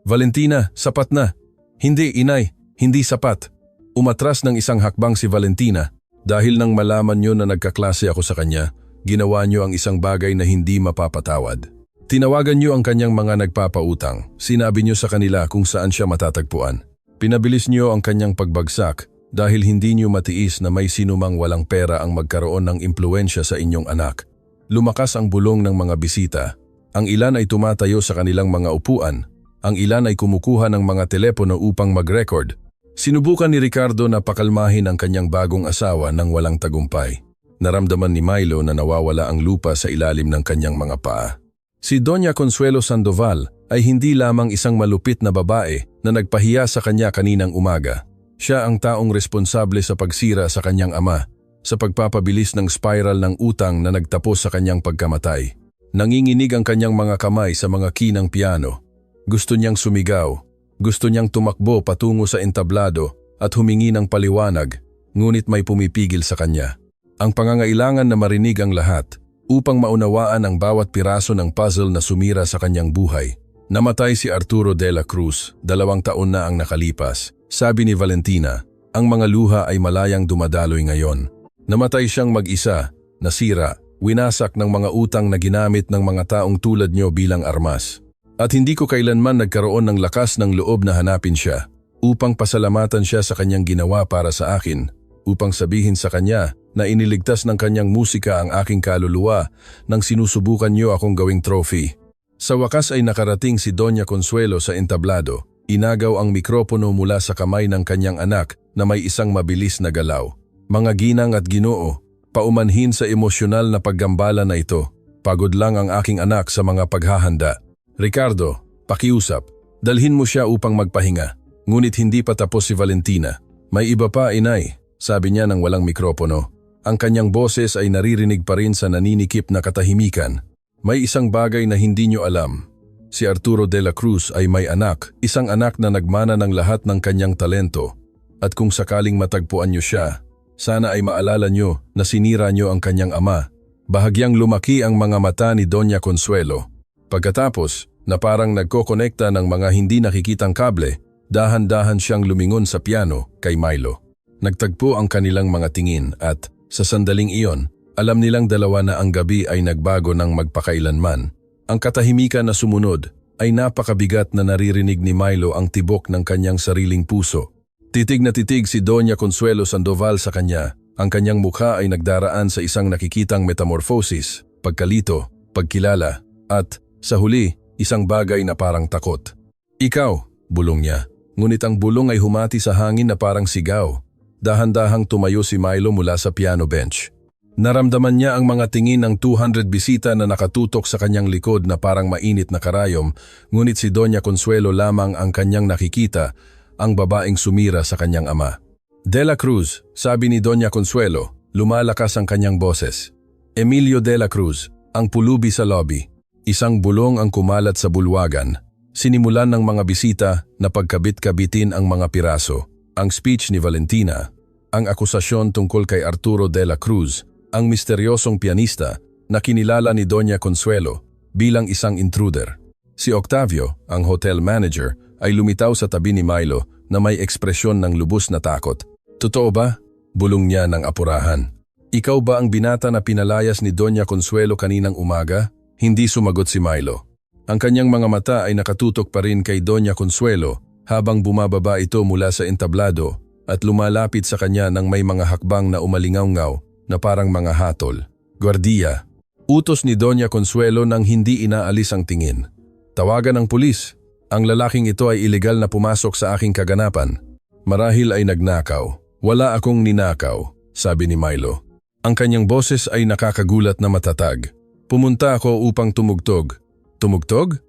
Valentina, sapat na. Hindi, inay, hindi sapat. Umatras ng isang hakbang si Valentina. Dahil nang malaman niyo na nagkaklase ako sa kanya, ginawa niyo ang isang bagay na hindi mapapatawad. Tinawagan niyo ang kanyang mga nagpapautang. Sinabi niyo sa kanila kung saan siya matatagpuan. Pinabilis niyo ang kanyang pagbagsak dahil hindi niyo matiis na may sinumang walang pera ang magkaroon ng impluensya sa inyong anak. Lumakas ang bulong ng mga bisita. Ang ilan ay tumatayo sa kanilang mga upuan. Ang ilan ay kumukuha ng mga telepono upang mag-record. Sinubukan ni Ricardo na pakalmahin ang kanyang bagong asawa nang walang tagumpay. Naramdaman ni Milo na nawawala ang lupa sa ilalim ng kanyang mga paa. Si Doña Consuelo Sandoval ay hindi lamang isang malupit na babae na nagpahiya sa kanya kaninang umaga. Siya ang taong responsable sa pagsira sa kanyang ama, sa pagpapabilis ng spiral ng utang na nagtapos sa kanyang pagkamatay. Nanginginig ang kanyang mga kamay sa mga key ng piano. Gusto niyang sumigaw, gusto niyang tumakbo patungo sa entablado at humingi ng paliwanag, ngunit may pumipigil sa kanya. Ang pangangailangan na marinig ang lahat upang maunawaan ang bawat piraso ng puzzle na sumira sa kanyang buhay. Namatay si Arturo de la Cruz, 2 taon na ang nakalipas. Sabi ni Valentina, ang mga luha ay malayang dumadaloy ngayon. Namatay siyang mag-isa, nasira, winasak ng mga utang na ginamit ng mga taong tulad niyo bilang armas. At hindi ko kailanman nagkaroon ng lakas ng loob na hanapin siya, upang pasalamatan siya sa kanyang ginawa para sa akin, upang sabihin sa kanya na iniligtas ng kanyang musika ang aking kaluluwa nang sinusubukan niyo akong gawing trophy. Sa wakas ay nakarating si Doña Consuelo sa entablado. Inagaw ang mikropono mula sa kamay ng kanyang anak na may isang mabilis na galaw. Mga ginang at ginoo, paumanhin sa emosyonal na paggambala na ito. Pagod lang ang aking anak sa mga paghahanda. Ricardo, pakiusap. Dalhin mo siya upang magpahinga. Ngunit hindi pa tapos si Valentina. May iba pa, inay, sabi niya nang walang mikropono. Ang kanyang boses ay naririnig pa rin sa naninikip na katahimikan. May isang bagay na hindi niyo alam. Si Arturo de la Cruz ay may anak, isang anak na nagmana ng lahat ng kanyang talento. At kung sakaling matagpuan niyo siya, sana ay maalala niyo na sinira niyo ang kanyang ama. Bahagyang lumaki ang mga mata ni Doña Consuelo. Pagkatapos, na parang nagkokonekta ng mga hindi nakikitang kable, dahan-dahan siyang lumingon sa piano kay Milo. Nagtagpo ang kanilang mga tingin at, sa sandaling iyon, alam nilang dalawa na ang gabi ay nagbago ng magpakailanman. Ang katahimikan na sumunod ay napakabigat na naririnig ni Milo ang tibok ng kanyang sariling puso. Titig na titig si Doña Consuelo Sandoval sa kanya. Ang kanyang mukha ay nagdaraan sa isang nakikitang metamorphosis, pagkalito, pagkilala, at, sa huli, isang bagay na parang takot. Ikaw, bulong niya. Ngunit ang bulong ay humati sa hangin na parang sigaw. Dahan-dahang tumayo si Milo mula sa piano bench. Naramdaman niya ang mga tingin ng 200 bisita na nakatutok sa kanyang likod na parang mainit na karayom, ngunit si Doña Consuelo lamang ang kanyang nakikita, ang babaeng sumira sa kanyang ama. De la Cruz, sabi ni Doña Consuelo, lumalakas ang kanyang boses. Emilio de la Cruz, ang pulubi sa lobby. Isang bulong ang kumalat sa bulwagan. Sinimulan ng mga bisita na pagkabit-kabitin ang mga piraso. Ang speech ni Valentina, ang akusasyon tungkol kay Arturo de la Cruz, ang misteryosong pianista na kinilala ni Doña Consuelo bilang isang intruder. Si Octavio, ang hotel manager, ay lumitaw sa tabi ni Milo na may ekspresyon ng lubos na takot. Totoo ba? Bulong niya ng apurahan. Ikaw ba ang binata na pinalayas ni Doña Consuelo kaninang umaga? Hindi sumagot si Milo. Ang kanyang mga mata ay nakatutok pa rin kay Doña Consuelo habang bumababa ito mula sa entablado at lumalapit sa kanya ng may mga hakbang na umalingaw-ngaw na parang mga hatol. Guardia. Utos ni Doña Consuelo nang hindi inaalis ang tingin. Tawagan ng pulis. Ang lalaking ito ay ilegal na pumasok sa aking kaganapan. Marahil ay nagnakaw. Wala akong ninakaw, sabi ni Milo. Ang kanyang boses ay nakakagulat na matatag. Pumunta ako upang tumugtog. Tumugtog?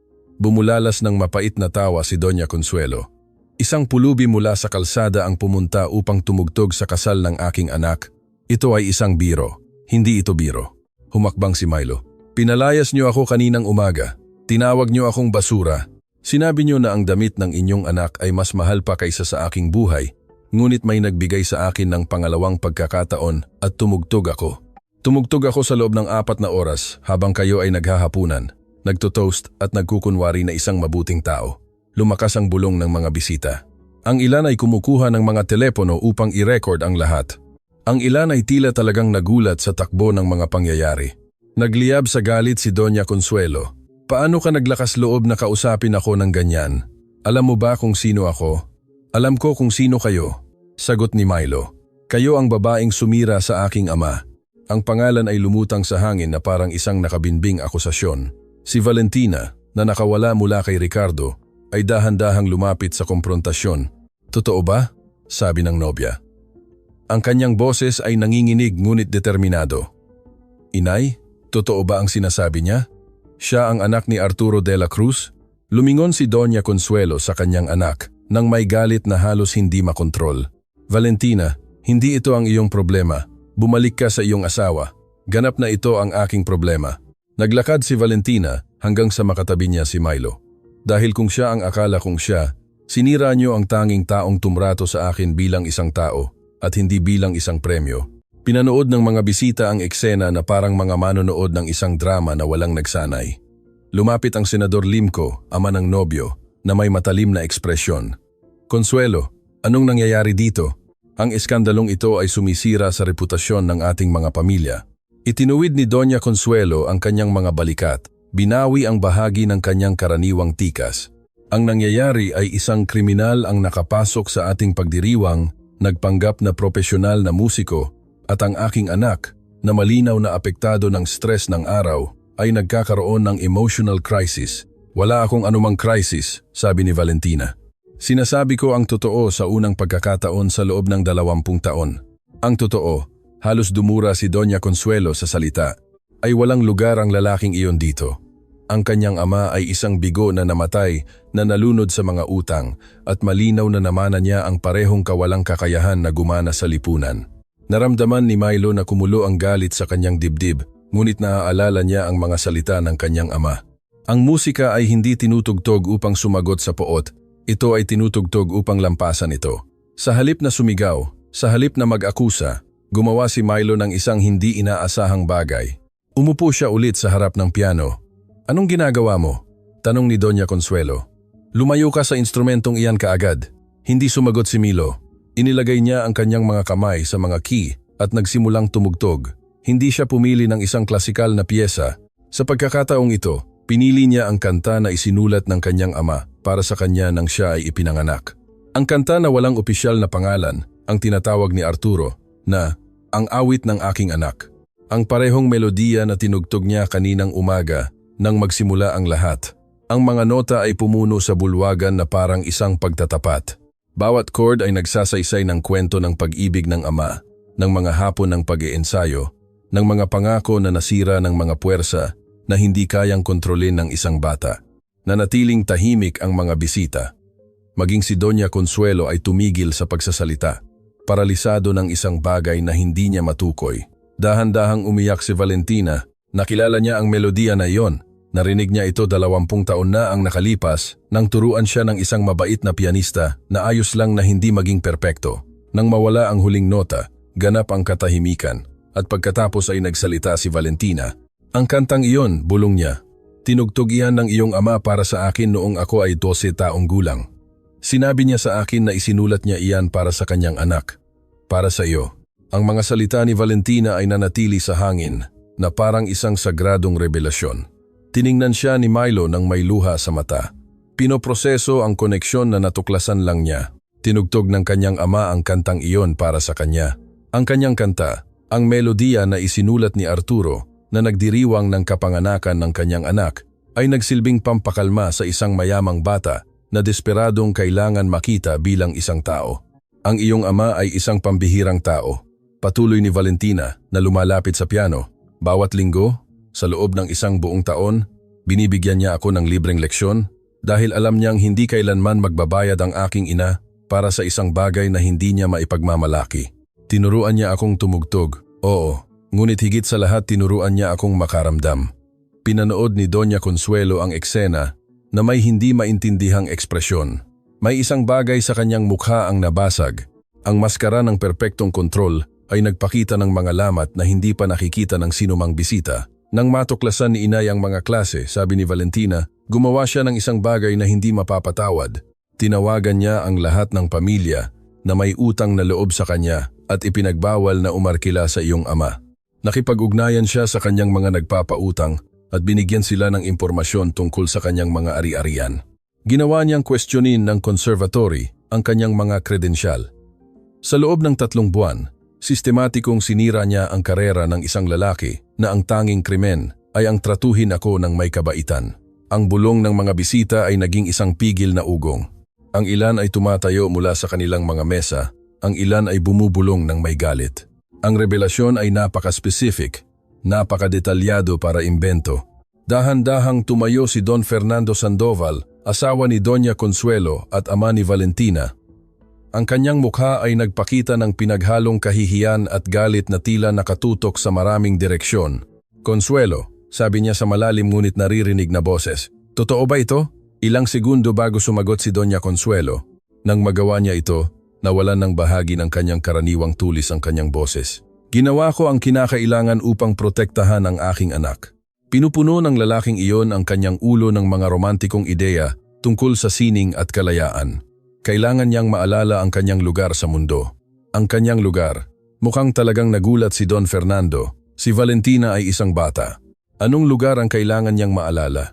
Bumulalas ng mapait na tawa si Doña Consuelo. Isang pulubi mula sa kalsada ang pumunta upang tumugtog sa kasal ng aking anak. Ito ay isang biro. Hindi ito biro. Humakbang si Milo. Pinalayas niyo ako kaninang umaga. Tinawag niyo akong basura. Sinabi niyo na ang damit ng inyong anak ay mas mahal pa kaysa sa aking buhay. Ngunit may nagbigay sa akin ng pangalawang pagkakataon at tumugtog ako. Tumugtog ako sa loob ng 4 na oras habang kayo ay naghahapunan, nagtotoast at nagkukunwari na isang mabuting tao. Lumakas ang bulong ng mga bisita. Ang ilan ay kumukuha ng mga telepono upang i-record ang lahat. Ang ilan ay tila talagang nagulat sa takbo ng mga pangyayari. Nagliyab sa galit si Doña Consuelo. Paano ka naglakas loob na kausapin ako ng ganyan? Alam mo ba kung sino ako? Alam ko kung sino kayo. Sagot ni Milo. Kayo ang babaeng sumira sa aking ama. Ang pangalan ay lumutang sa hangin na parang isang nakabinbing akusasyon. Si Valentina, na nakawala mula kay Ricardo, ay dahan-dahang lumapit sa komprontasyon. Totoo ba? Sabi ng nobya. Ang kanyang boses ay nanginginig ngunit determinado. Inay, totoo ba ang sinasabi niya? Siya ang anak ni Arturo de la Cruz? Lumingon si Doña Consuelo sa kanyang anak nang may galit na halos hindi makontrol. Valentina, hindi ito ang iyong problema. Bumalik ka sa iyong asawa. Ganap na ito ang aking problema. Naglakad si Valentina hanggang sa makatabi niya si Milo. Dahil kung siya ang akala kong siya, sinira niyo ang tanging taong tumrato sa akin bilang isang tao at hindi bilang isang premyo. Pinanood ng mga bisita ang eksena na parang mga manonood ng isang drama na walang nagsanay. Lumapit ang Senador Limco, ama ng nobyo, na may matalim na ekspresyon. Consuelo, anong nangyayari dito? Ang iskandalong ito ay sumisira sa reputasyon ng ating mga pamilya. Itinuwid ni Doña Consuelo ang kanyang mga balikat, binawi ang bahagi ng kanyang karaniwang tikas. Ang nangyayari ay isang kriminal ang nakapasok sa ating pagdiriwang, nagpanggap na propesyonal na musiko, at ang aking anak, na malinaw na apektado ng stress ng araw, ay nagkakaroon ng emotional crisis. Wala akong anumang crisis, sabi ni Valentina. Sinasabi ko ang totoo sa unang pagkakataon sa loob ng 20 taon. Ang totoo, halos dumura si Doña Consuelo sa salita, ay walang lugar ang lalaking iyon dito. Ang kanyang ama ay isang bigo na namatay na nalunod sa mga utang at malinaw na namana niya ang parehong kawalang kakayahan na gumana sa lipunan. Naramdaman ni Milo na kumulo ang galit sa kanyang dibdib, ngunit naaalala niya ang mga salita ng kanyang ama. Ang musika ay hindi tinutugtog upang sumagot sa poot, ito ay tinutugtog upang lampasan ito. Sa halip na sumigaw, sa halip na mag-akusa, gumawa si Milo ng isang hindi inaasahang bagay. Umupo siya ulit sa harap ng piano. Anong ginagawa mo? Tanong ni Doña Consuelo. Lumayo ka sa instrumentong iyan kaagad. Hindi sumagot si Milo. Inilagay niya ang kanyang mga kamay sa mga key at nagsimulang tumugtog. Hindi siya pumili ng isang klasikal na piyesa. Sa pagkakataong ito, pinili niya ang kanta na isinulat ng kanyang ama para sa kanya nang siya ay ipinanganak. Ang kanta na walang opisyal na pangalan, ang tinatawag ni Arturo, na Ang Awit ng Aking Anak. Ang parehong melodiya na tinugtog niya kaninang umaga nang magsimula ang lahat. Ang mga nota ay pumuno sa bulwagan na parang isang pagtatapat. Bawat chord ay nagsasaysay ng kwento ng pag-ibig ng ama, ng mga hapon ng pag-iensayo, ng mga pangako na nasira ng mga puwersa na hindi kayang kontrolin ng isang bata. Nanatiling tahimik ang mga bisita. Maging si Doña Consuelo ay tumigil sa pagsasalita, paralisado ng isang bagay na hindi niya matukoy. Dahan-dahang umiyak si Valentina. Nakilala niya ang melodiya na iyon. Narinig niya ito 20 taon na ang nakalipas nang turuan siya ng isang mabait na pianista na ayos lang na hindi maging perpekto. Nang mawala ang huling nota, ganap ang katahimikan at pagkatapos ay nagsalita si Valentina. Ang kantang iyon, bulong niya, tinugtog iyan ng iyong ama para sa akin noong ako ay 12 taong gulang. Sinabi niya sa akin na isinulat niya iyan para sa kanyang anak. Para sa iyo. Ang mga salita ni Valentina ay nanatili sa hangin na parang isang sagradong revelasyon. Tiningnan siya ni Milo nang may luha sa mata. Pinoproseso ang koneksyon na natuklasan lang niya. Tinugtog ng kanyang ama ang kantang iyon para sa kanya. Ang kanyang kanta, ang melodiya na isinulat ni Arturo na nagdiriwang ng kapanganakan ng kanyang anak, ay nagsilbing pampakalma sa isang mayamang bata na desperadong kailangan makita bilang isang tao. Ang iyong ama ay isang pambihirang tao. Patuloy ni Valentina na lumalapit sa piano. Bawat linggo, sa loob ng isang buong taon, binibigyan niya ako ng libreng leksyon dahil alam niyang hindi kailanman magbabayad ang aking ina para sa isang bagay na hindi niya maipagmamalaki. Tinuruan niya akong tumugtog, oo, ngunit higit sa lahat tinuruan niya akong makaramdam. Pinanood ni Doña Consuelo ang eksena na may hindi maintindihang ekspresyon. May isang bagay sa kanyang mukha ang nabasag. Ang maskara ng perpektong kontrol ay nagpakita ng mga lamat na hindi pa nakikita ng sinumang bisita. Nang matuklasan ni inay ang mga klase, sabi ni Valentina, gumawa siya ng isang bagay na hindi mapapatawad. Tinawagan niya ang lahat ng pamilya na may utang na loob sa kanya at ipinagbawal na umarkila sa iyong ama. Nakipag-ugnayan siya sa kanyang mga nagpapautang at binigyan sila ng impormasyon tungkol sa kanyang mga ari-arian. Ginawa niyang kwestiyonin ng conservatory ang kanyang mga kredensyal. Sa loob ng 3 buwan, sistematikong sinira niya ang karera ng isang lalaki na ang tanging krimen ay ang tratuhin ako ng may kabaitan. Ang bulong ng mga bisita ay naging isang pigil na ugong. Ang ilan ay tumatayo mula sa kanilang mga mesa, ang ilan ay bumubulong ng may galit. Ang revelasyon ay napaka-specific, napaka-detalyado para imbento. Dahan-dahang tumayo si Don Fernando Sandoval, asawa ni Doña Consuelo at ama ni Valentina. Ang kanyang mukha ay nagpakita ng pinaghalong kahihiyan at galit na tila nakatutok sa maraming direksyon. Consuelo, sabi niya sa malalim ngunit naririnig na boses. Totoo ba ito? Ilang segundo bago sumagot si Doña Consuelo. Nang magawa niya ito, nawalan ng bahagi ng kanyang karaniwang tulis ang kanyang boses. Ginawa ko ang kinakailangan upang protektahan ang aking anak. Pinupuno ng lalaking iyon ang kanyang ulo ng mga romantikong ideya tungkol sa sining at kalayaan. Kailangan niyang maalala ang kanyang lugar sa mundo. Ang kanyang lugar. Mukhang talagang nagulat si Don Fernando. Si Valentina ay isang bata. Anong lugar ang kailangan niyang maalala?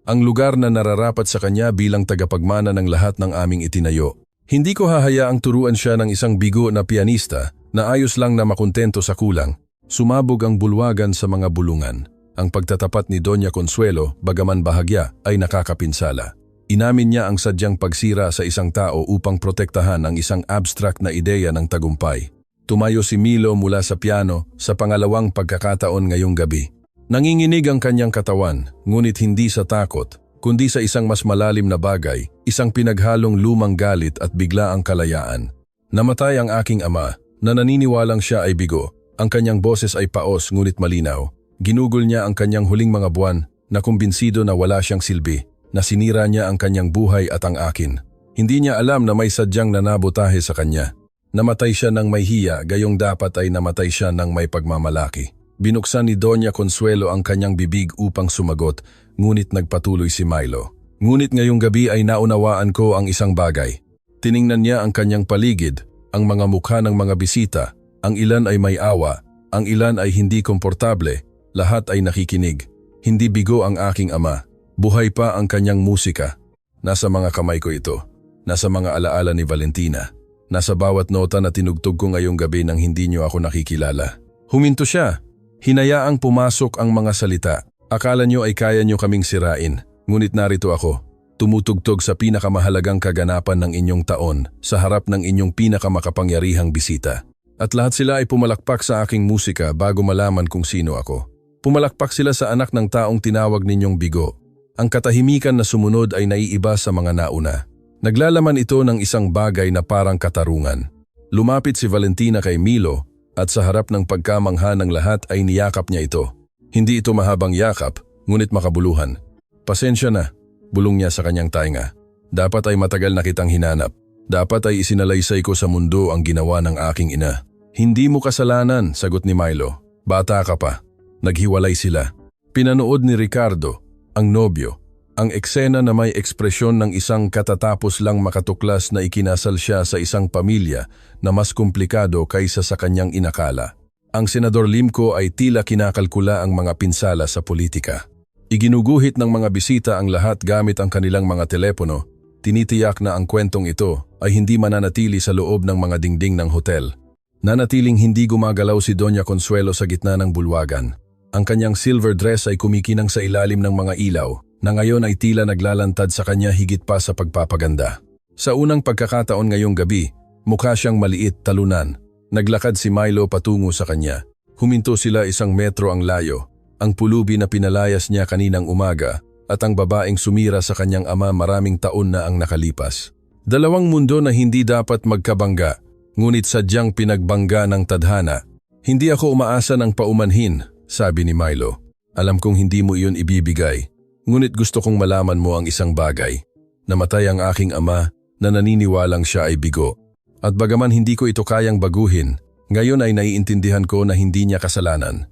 Ang lugar na nararapat sa kanya bilang tagapagmana ng lahat ng aming itinayo. Hindi ko hahayaang turuan siya ng isang bigo na pianista na ayos lang na makontento sa kulang. Sumabog ang bulwagan sa mga bulungan. Ang pagtatapat ni Doña Consuelo, bagaman bahagya, ay nakakapinsala. Inamin niya ang sadyang pagsira sa isang tao upang protektahan ang isang abstract na ideya ng tagumpay. Tumayo si Milo mula sa piano sa pangalawang pagkakataon ngayong gabi. Nanginginig ang kanyang katawan, ngunit hindi sa takot, kundi sa isang mas malalim na bagay, isang pinaghalong lumang galit at biglaang kalayaan. Namatay ang aking ama, na naniniwalang siya ay bigo. Ang kanyang boses ay paos ngunit malinaw. Ginugol niya ang kanyang huling mga buwan na kumbinsido na wala siyang silbi, na sinira niya ang kanyang buhay at ang akin. Hindi niya alam na may sadyang nanabotahe sa kanya. Namatay siya ng may hiya, gayong dapat ay namatay siya ng may pagmamalaki. Binuksan ni Doña Consuelo ang kanyang bibig upang sumagot, ngunit nagpatuloy si Milo. Ngunit ngayong gabi ay naunawaan ko ang isang bagay. Tiningnan niya ang kanyang paligid, ang mga mukha ng mga bisita, ang ilan ay may awa, ang ilan ay hindi komportable, lahat ay nakikinig. Hindi bigo ang aking ama. Buhay pa ang kanyang musika. Nasa mga kamay ko ito. Nasa mga alaala ni Valentina. Nasa bawat nota na tinugtog ko ngayong gabi nang hindi niyo ako nakikilala. Huminto siya. Hinayaang pumasok ang mga salita. Akala niyo ay kaya niyo kaming sirain. Ngunit narito ako. Tumutugtog sa pinakamahalagang kaganapan ng inyong taon sa harap ng inyong pinakamakapangyarihang bisita. At lahat sila ay pumalakpak sa aking musika bago malaman kung sino ako. Pumalakpak sila sa anak ng taong tinawag ninyong bigo. Ang katahimikan na sumunod ay naiiba sa mga nauna. Naglalaman ito ng isang bagay na parang katarungan. Lumapit si Valentina kay Milo at sa harap ng pagkamangha ng lahat ay niyakap niya ito. Hindi ito mahabang yakap, ngunit makabuluhan. Pasensya na, bulong niya sa kanyang tainga. Dapat ay matagal na kitang hinanap. Dapat ay isinalaysay ko sa mundo ang ginawa ng aking ina. Hindi mo kasalanan, sagot ni Milo. Bata ka pa. Naghiwalay sila. Pinanood ni Ricardo, ang nobyo, ang eksena na may ekspresyon ng isang katatapos lang makatuklas na ikinasal siya sa isang pamilya na mas komplikado kaysa sa kanyang inakala. Ang Senador Limco ay tila kinakalkula ang mga pinsala sa politika. Iginuguhit ng mga bisita ang lahat gamit ang kanilang mga telepono. Tinitiyak na ang kwentong ito ay hindi mananatili sa loob ng mga dingding ng hotel. Nanatiling hindi gumagalaw si Doña Consuelo sa gitna ng bulwagan. Ang kanyang silver dress ay kumikinang sa ilalim ng mga ilaw na ngayon ay tila naglalantad sa kanya higit pa sa pagpapaganda. Sa unang pagkakataon ngayong gabi, mukha siyang maliit, talunan. Naglakad si Milo patungo sa kanya. Huminto sila isang metro ang layo. Ang pulubi na pinalayas niya kaninang umaga at ang babaeng sumira sa kanyang ama maraming taon na ang nakalipas. Dalawang mundo na hindi dapat magkabangga, ngunit sadyang pinagbangga ng tadhana. Hindi ako umaasa ng paumanhin, sabi ni Milo. Alam kong hindi mo iyon ibibigay, ngunit gusto kong malaman mo ang isang bagay. Namatay ang aking ama na naniniwalang siya ay bigo. At bagaman hindi ko ito kayang baguhin, ngayon ay naiintindihan ko na hindi niya kasalanan.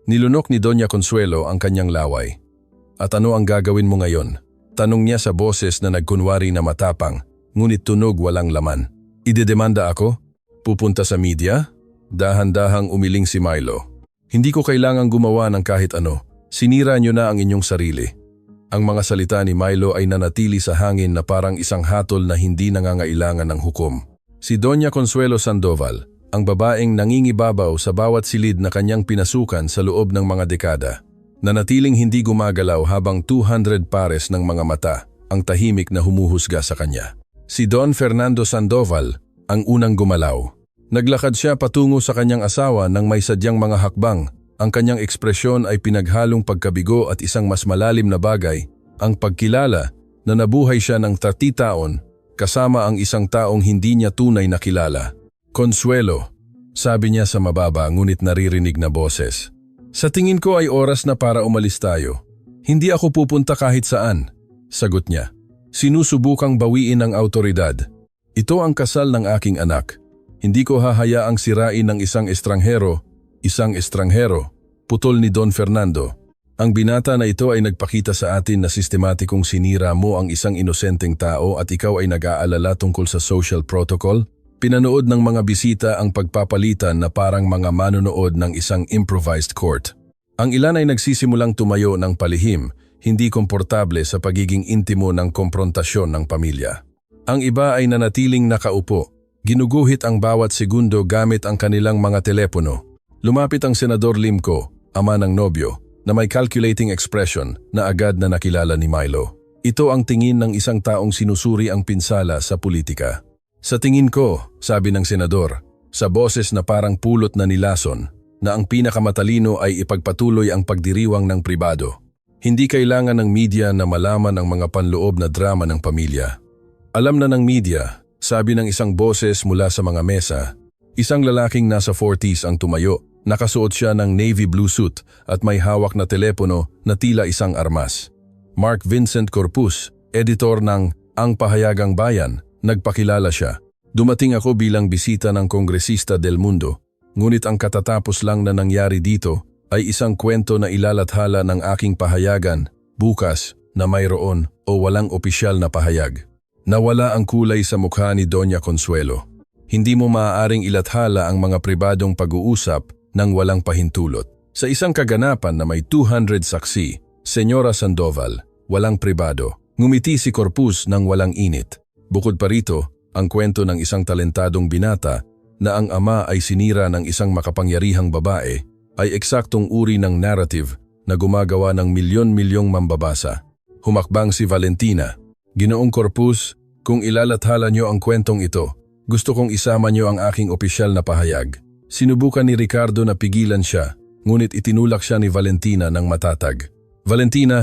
Nilunok ni Doña Consuelo ang kanyang laway. At ano ang gagawin mo ngayon? Tanong niya sa boses na nagkunwari na matapang, ngunit tunog walang laman. Idedemanda ako? Pupunta sa media? Dahan-dahang umiling si Milo. Hindi ko kailangang gumawa ng kahit ano. Sinira niyo na ang inyong sarili. Ang mga salita ni Milo ay nanatili sa hangin na parang isang hatol na hindi nangangailangan ng hukom. Si Doña Consuelo Sandoval, ang babaeng nangingibabaw sa bawat silid na kanyang pinasukan sa loob ng mga dekada. Nanatiling hindi gumagalaw habang 200 pares ng mga mata ang tahimik na humuhusga sa kanya. Si Don Fernando Sandoval ang unang gumalaw. Naglakad siya patungo sa kanyang asawa nang may sadyang mga hakbang. Ang kanyang ekspresyon ay pinaghalong pagkabigo at isang mas malalim na bagay, ang pagkilala na nabuhay siya ng 30 taon kasama ang isang taong hindi niya tunay na kilala. Consuelo, sabi niya sa mababa ngunit naririnig na boses. Sa tingin ko ay oras na para umalis tayo. Hindi ako pupunta kahit saan, sagot niya. Sinusubukang bawiin ang autoridad. Ito ang kasal ng aking anak. Hindi ko hahayaang sirain ng isang estranghero, putol ni Don Fernando. Ang binata na ito ay nagpakita sa atin na sistematikong sinira mo ang isang inosenteng tao at ikaw ay nag-aalala tungkol sa social protocol. Pinanood ng mga bisita ang pagpapalitan na parang mga manonood ng isang improvised court. Ang ilan ay nagsisimulang tumayo ng palihim, hindi komportable sa pagiging intimo ng komprontasyon ng pamilya. Ang iba ay nanatiling nakaupo. Ginuguhit ang bawat segundo gamit ang kanilang mga telepono. Lumapit ang Senador Limco, ama ng nobyo, na may calculating expression na agad na nakilala ni Milo. Ito ang tingin ng isang taong sinusuri ang pinsala sa politika. Sa tingin ko, sabi ng senador, sa boses na parang pulot na nilason, na ang pinakamatalino ay ipagpatuloy ang pagdiriwang ng pribado. Hindi kailangan ng media na malaman ang mga panloob na drama ng pamilya. Alam na ng media, sabi ng isang boses mula sa mga mesa. Isang lalaking nasa 40s ang tumayo, Nakasuot siya ng navy blue suit at may hawak na telepono na tila isang armas. Mark Vincent Corpus, editor ng Ang Pahayagang Bayan, nagpakilala siya. Dumating ako bilang bisita ng Kongresista del Mundo, ngunit ang katatapos lang na nangyari dito ay isang kwento na ilalathala ng aking pahayagan, bukas na mayroon o walang opisyal na pahayag. Nawala ang kulay sa mukha ni Doña Consuelo. Hindi mo maaaring ilathala ang mga pribadong pag-uusap nang walang pahintulot. Sa isang kaganapan na may 200 saksi, Senyora Sandoval, walang pribado. Ngumiti si Corpus nang walang init. Bukod pa rito, ang kwento ng isang talentadong binata na ang ama ay sinira ng isang makapangyarihang babae ay eksaktong uri ng narrative na gumagawa ng milyon-milyong mambabasa. Humakbang si Valentina. Ginoong Corpus, kung ilalathala niyo ang kwentong ito, gusto kong isama niyo ang aking opisyal na pahayag. Sinubukan ni Ricardo na pigilan siya, ngunit itinulak siya ni Valentina ng matatag. Valentina,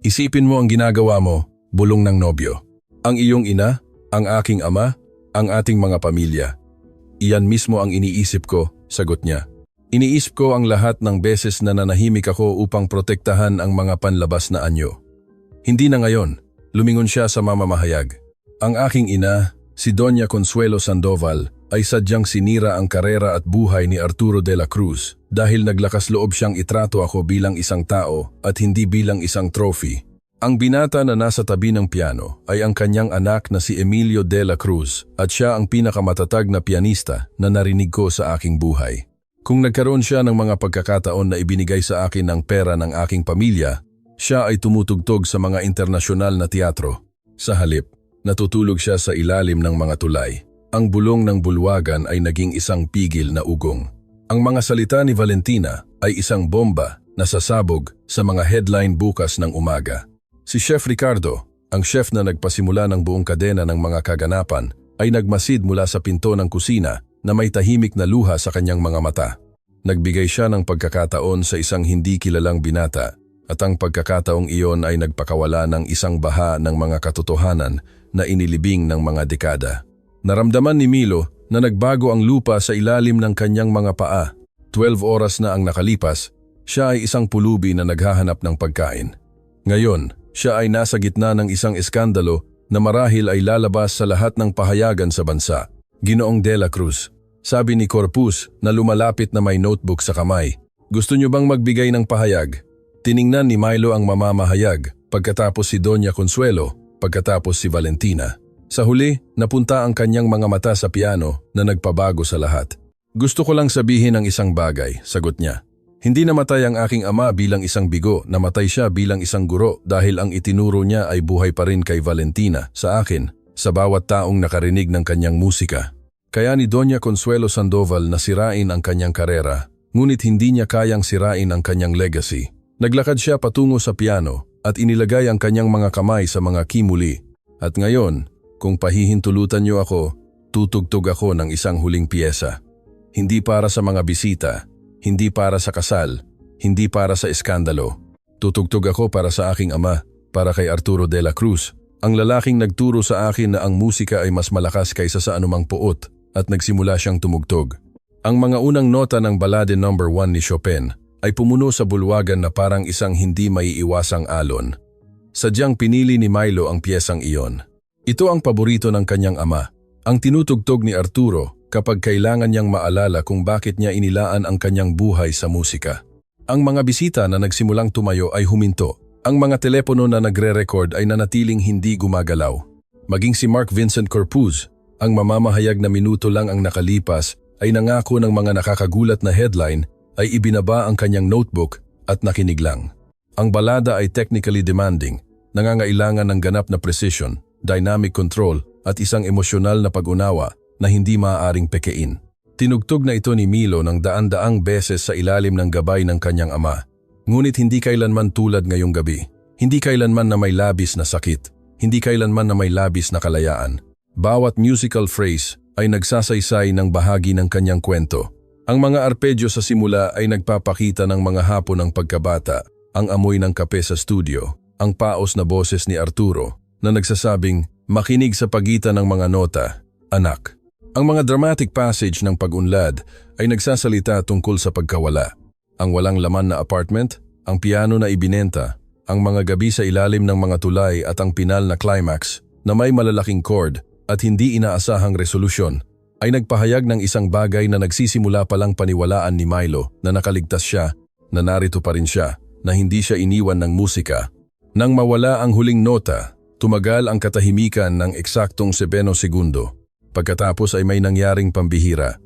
isipin mo ang ginagawa mo, bulong ng nobyo. Ang iyong ina, ang aking ama, ang ating mga pamilya. Iyan mismo ang iniisip ko, sagot niya. Iniisip ko ang lahat ng beses na nanahimik ako upang protektahan ang mga panlabas na anyo. Hindi na ngayon, lumingon siya sa mamamahayag. Ang aking ina, si Doña Consuelo Sandoval, ay sadyang sinira ang karera at buhay ni Arturo de la Cruz dahil naglakas loob siyang itrato ako bilang isang tao at hindi bilang isang trophy. Ang binata na nasa tabi ng piano ay ang kanyang anak na si Emilio de la Cruz at siya ang pinakamatatag na pianista na narinig ko sa aking buhay. Kung nagkaroon siya ng mga pagkakataon na ibinigay sa akin ng pera ng aking pamilya, siya ay tumutugtog sa mga internasyonal na teatro. Sa halip, natutulog siya sa ilalim ng mga tulay. Ang bulong ng bulwagan ay naging isang pigil na ugong. Ang mga salita ni Valentina ay isang bomba na sasabog sa mga headline bukas ng umaga. Si Chef Ricardo, ang chef na nagpasimula ng buong kadena ng mga kaganapan, ay nagmasid mula sa pinto ng kusina na may tahimik na luha sa kanyang mga mata. Nagbigay siya ng pagkakataon sa isang hindi kilalang binata at ang pagkakataong iyon ay nagpakawala ng isang baha ng mga katotohanan na inilibing ng mga dekada. Naramdaman ni Milo na nagbago ang lupa sa ilalim ng kanyang mga paa. 12 oras na ang nakalipas, siya ay isang pulubi na naghahanap ng pagkain. Ngayon, siya ay nasa gitna ng isang eskandalo na marahil ay lalabas sa lahat ng pahayagan sa bansa. Ginoong de la Cruz, sabi ni Corpus na lumalapit na may notebook sa kamay. Gusto niyo bang magbigay ng pahayag? Tiningnan ni Milo ang mamamahayag, pagkatapos si Doña Consuelo, pagkatapos si Valentina. Sa huli, napunta ang kanyang mga mata sa piano na nagpabago sa lahat. Gusto ko lang sabihin ang isang bagay, sagot niya. Hindi namatay ang aking ama bilang isang bigo, namatay siya bilang isang guro dahil ang itinuro niya ay buhay pa rin kay Valentina, sa akin, sa bawat taong nakarinig ng kanyang musika. Kaya ni Doña Consuelo Sandoval na sirain ang kanyang karera, ngunit hindi niya kayang sirain ang kanyang legacy. Naglakad siya patungo sa piano at inilagay ang kanyang mga kamay sa mga kimuli. At ngayon, kung pahihintulutan niyo ako, tutugtog ako ng isang huling piyesa. Hindi para sa mga bisita, hindi para sa kasal, hindi para sa eskandalo. Tutugtog ako para sa aking ama, para kay Arturo de la Cruz, ang lalaking nagturo sa akin na ang musika ay mas malakas kaysa sa anumang puot, at nagsimula siyang tumugtog. Ang mga unang nota ng Ballade No. 1 ni Chopin ay pumuno sa bulwagan na parang isang hindi maiiwasang alon. Sadyang pinili ni Milo ang piyesang iyon. Ito ang paborito ng kanyang ama, ang tinutugtog ni Arturo kapag kailangan niyang maalala kung bakit niya inilaan ang kanyang buhay sa musika. Ang mga bisita na nagsimulang tumayo ay huminto. Ang mga telepono na nagre-record ay nanatiling hindi gumagalaw. Maging si Mark Vincent Corpus, ang mamamahayag na minuto lang ang nakalipas, ay nangako ng mga nakakagulat na headline ay ibinaba ang kanyang notebook at nakinig lang. Ang balada ay technically demanding, nangangailangan ng ganap na precision, dynamic control at isang emosyonal na pag-unawa na hindi maaaring pekein. Tinugtog na ito ni Milo ng daan-daang beses sa ilalim ng gabay ng kanyang ama. Ngunit hindi kailanman tulad ngayong gabi. Hindi kailanman na may labis na sakit. Hindi kailanman na may labis na kalayaan. Bawat musical phrase ay nagsasaysay ng bahagi ng kanyang kwento. Ang mga arpedyo sa simula ay nagpapakita ng mga hapon ng pagkabata, ang amoy ng kape sa studio, ang paos na boses ni Arturo na nagsasabing, makinig sa pagitan ng mga nota, anak. Ang mga dramatic passage ng pag-unlad ay nagsasalita tungkol sa pagkawala. Ang walang laman na apartment, ang piano na ibinenta, ang mga gabi sa ilalim ng mga tulay at ang pinal na climax na may malalaking chord at hindi inaasahang resolusyon ay nagpahayag ng isang bagay na nagsisimula palang paniwalaan ni Milo na nakaligtas siya, na narito pa rin siya, na hindi siya iniwan ng musika. Nang mawala ang huling nota, tumagal ang katahimikan ng eksaktong 7 segundo. Pagkatapos ay may nangyaring pambihira.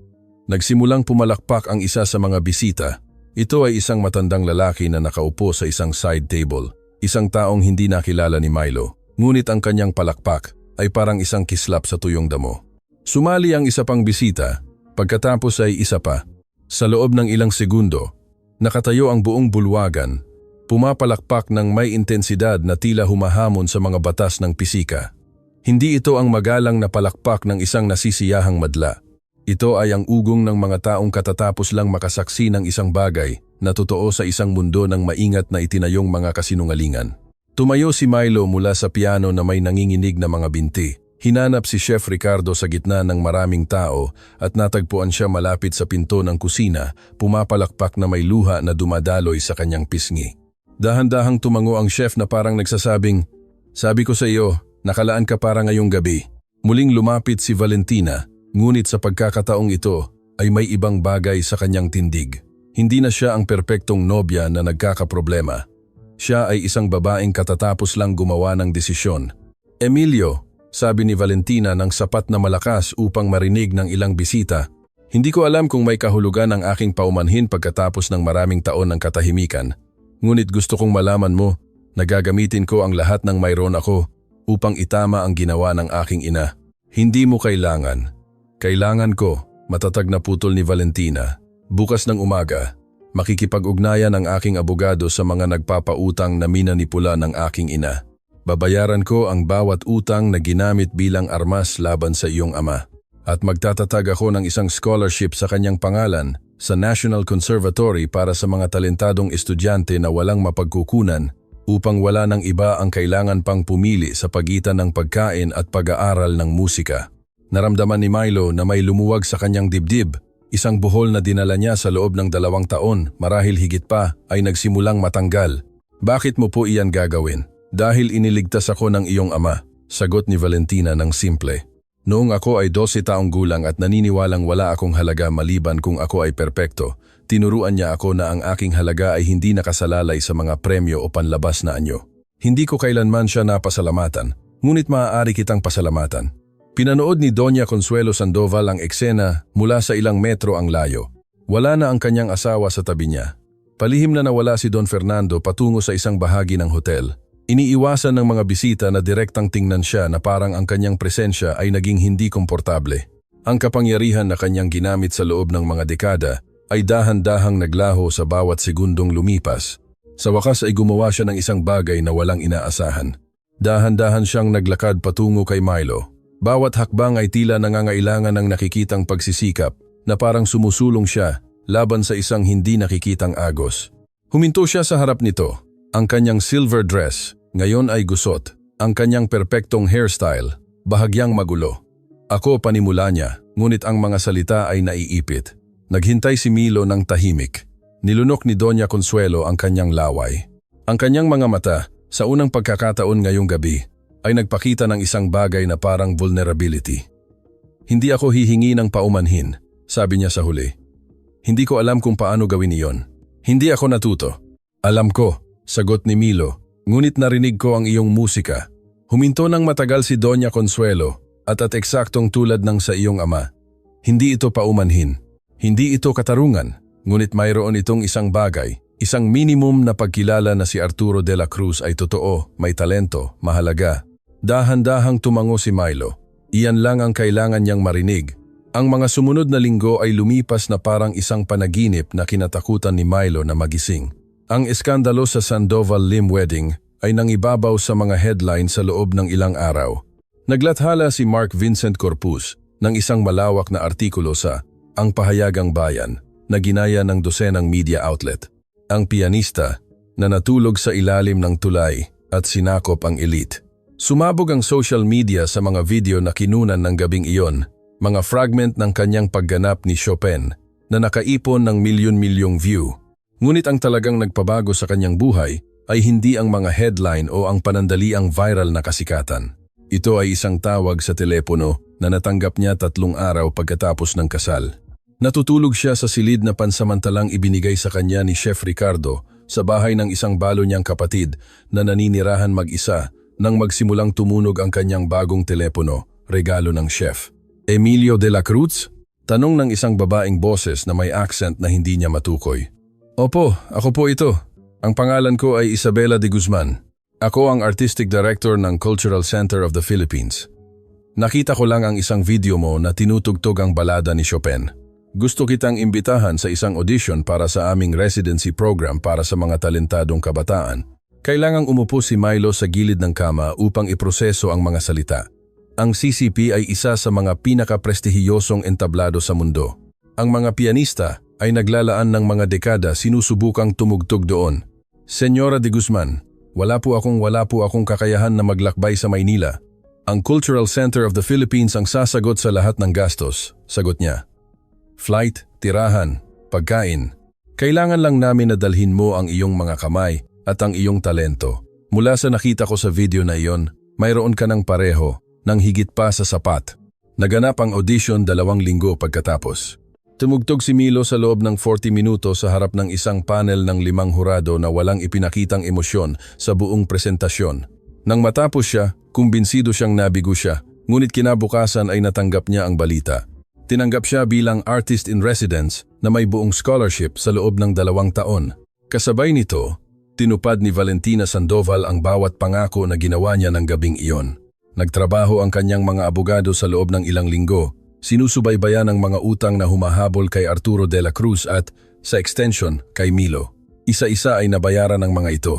Nagsimulang pumalakpak ang isa sa mga bisita. Ito ay isang matandang lalaki na nakaupo sa isang side table. Isang taong hindi nakilala ni Milo. Ngunit ang kanyang palakpak ay parang isang kislap sa tuyong damo. Sumali ang isa pang bisita. Pagkatapos ay isa pa. Sa loob ng ilang segundo, nakatayo ang buong bulwagan. Pumapalakpak ng may intensidad na tila humahamon sa mga batas ng pisika. Hindi ito ang magalang na palakpak ng isang nasisiyahang madla. Ito ay ang ugong ng mga taong katatapos lang makasaksi ng isang bagay na totoo sa isang mundo ng maingat na itinayong mga kasinungalingan. Tumayo si Milo mula sa piano na may nanginginig na mga binti. Hinanap si Chef Ricardo sa gitna ng maraming tao at natagpuan siya malapit sa pinto ng kusina, pumapalakpak na may luha na dumadaloy sa kanyang pisngi. Dahan-dahang tumango ang chef na parang nagsasabing, "Sabi ko sa iyo, nakalaan ka para ngayong gabi." Muling lumapit si Valentina, ngunit sa pagkakataong ito ay may ibang bagay sa kanyang tindig. Hindi na siya ang perpektong nobya na nagkakaproblema. Siya ay isang babaeng katatapos lang gumawa ng desisyon. "Emilio," sabi ni Valentina ng sapat na malakas upang marinig ng ilang bisita, "Hindi ko alam kung may kahulugan ang aking paumanhin pagkatapos ng maraming taon ng katahimikan. Ngunit gusto kong malaman mo na gagamitin ko ang lahat ng mayroon ako upang itama ang ginawa ng aking ina. Hindi mo kailangan." "Kailangan ko," matatag na putol ni Valentina. "Bukas ng umaga, makikipag-ugnayan ang aking abogado sa mga nagpapautang na minanipula ng aking ina. Babayaran ko ang bawat utang na ginamit bilang armas laban sa iyong ama. At magtatatag ako ng isang scholarship sa kanyang pangalan sa National Conservatory para sa mga talentadong estudyante na walang mapagkukunan upang wala ng iba ang kailangan pang pumili sa pagitan ng pagkain at pag-aaral ng musika." Naramdaman ni Milo na may lumuwag sa kanyang dibdib. Isang buhol na dinala niya sa loob ng 2 taon, marahil higit pa, ay nagsimulang matanggal. "Bakit mo po iyan gagawin?" "Dahil iniligtas ako ng iyong ama," sagot ni Valentina ng simple. "Noong ako ay 12 taong gulang at naniniwalang wala akong halaga maliban kung ako ay perpekto, tinuruan niya ako na ang aking halaga ay hindi nakasalalay sa mga premyo o panlabas na anyo. Hindi ko kailanman siya napasalamatan, ngunit maaari kitang pasalamatan." Pinanood ni Doña Consuelo Sandoval ang eksena mula sa ilang metro ang layo. Wala na ang kanyang asawa sa tabi niya. Palihim na nawala si Don Fernando patungo sa isang bahagi ng hotel. Iniiwasan ng mga bisita na direktang tingnan siya na parang ang kanyang presensya ay naging hindi komportable. Ang kapangyarihan na kanyang ginamit sa loob ng mga dekada ay dahan-dahang naglaho sa bawat segundong lumipas. Sa wakas ay gumawa siya ng isang bagay na walang inaasahan. Dahan-dahan siyang naglakad patungo kay Milo. Bawat hakbang ay tila nangangailangan ng nakikitang pagsisikap na parang sumusulong siya laban sa isang hindi nakikitang agos. Huminto siya sa harap nito. Ang kanyang silver dress ngayon ay gusot. Ang kanyang perpektong hairstyle, bahagyang magulo. "Ako," panimula niya, ngunit ang mga salita ay naiipit. Naghintay si Milo ng tahimik. Nilunok ni Doña Consuelo ang kanyang laway. Ang kanyang mga mata, sa unang pagkakataon ngayong gabi, ay nagpakita ng isang bagay na parang vulnerability. "Hindi ako hihingi ng paumanhin," sabi niya sa huli. "Hindi ko alam kung paano gawin iyon. Hindi ako natuto." "Alam ko," sagot ni Milo, "ngunit narinig ko ang iyong musika." Huminto ng matagal si Doña Consuelo at eksaktong tulad ng sa iyong ama. "Hindi ito paumanhin. Hindi ito katarungan. Ngunit mayroon itong isang bagay. Isang minimum na pagkilala na si Arturo de la Cruz ay totoo, may talento, mahalaga." Dahan-dahang tumango si Milo. Iyan lang ang kailangan niyang marinig. Ang mga sumunod na linggo ay lumipas na parang isang panaginip na kinatakutan ni Milo na magising. Ang eskandalo sa Sandoval Lim Wedding ay nangibabaw sa mga headline sa loob ng ilang araw. Naglathala si Mark Vincent Corpus ng isang malawak na artikulo sa Ang Pahayagang Bayan na ginaya ng dosenang media outlet. Ang pianista na natulog sa ilalim ng tulay at sinakop ang elite. Sumabog ang social media sa mga video na kinunan ng gabing iyon mga fragment ng kanyang pagganap ni Chopin na nakaipon ng milyon-milyong view. Ngunit ang talagang nagpabago sa kanyang buhay ay hindi ang mga headline o ang panandaliang viral na kasikatan. Ito ay isang tawag sa telepono na natanggap niya 3 araw pagkatapos ng kasal. Natutulog siya sa silid na pansamantalang ibinigay sa kanya ni Chef Ricardo sa bahay ng isang balo niyang kapatid na naninirahan mag-isa nang magsimulang tumunog ang kanyang bagong telepono, regalo ng chef. Emilio de la Cruz? Tanong ng isang babaeng boses na may accent na hindi niya matukoy. Opo, ako po ito. Ang pangalan ko ay Isabela de Guzman. Ako ang Artistic Director ng Cultural Center of the Philippines. Nakita ko lang ang isang video mo na tinutugtog ang balada ni Chopin. Gusto kitang imbitahan sa isang audition para sa aming residency program para sa mga talentadong kabataan. Kailangang umupo si Milo sa gilid ng kama upang iproseso ang mga salita. Ang CCP ay isa sa mga pinaka-prestihiyosong entablado sa mundo. Ang mga pianista ay naglalaan ng mga dekada sinusubukang tumugtog doon. Senyora de Guzman, wala po akong kakayahan na maglakbay sa Maynila. Ang Cultural Center of the Philippines ang sasagot sa lahat ng gastos, sagot niya. Flight, tirahan, pagkain. Kailangan lang namin na dalhin mo ang iyong mga kamay at ang iyong talento. Mula sa nakita ko sa video na iyon, mayroon ka ng pareho, nang higit pa sa sapat. Naganap ang audition 2 linggo pagkatapos. Tumugtog si Milo sa loob ng 40 minuto sa harap ng isang panel ng 5 hurado na walang ipinakitang emosyon sa buong presentasyon. Nang matapos siya, kumbinsido siyang nabigo siya, ngunit kinabukasan ay natanggap niya ang balita. Tinanggap siya bilang Artist in Residence na may buong scholarship sa loob ng 2 taon. Kasabay nito, tinupad ni Valentina Sandoval ang bawat pangako na ginawa niya ng gabing iyon. Nagtrabaho ang kanyang mga abogado sa loob ng ilang linggo, sinusubaybayan ang mga utang na humahabol kay Arturo de la Cruz at, sa extension, kay Milo. Isa-isa ay nabayaran ng mga ito.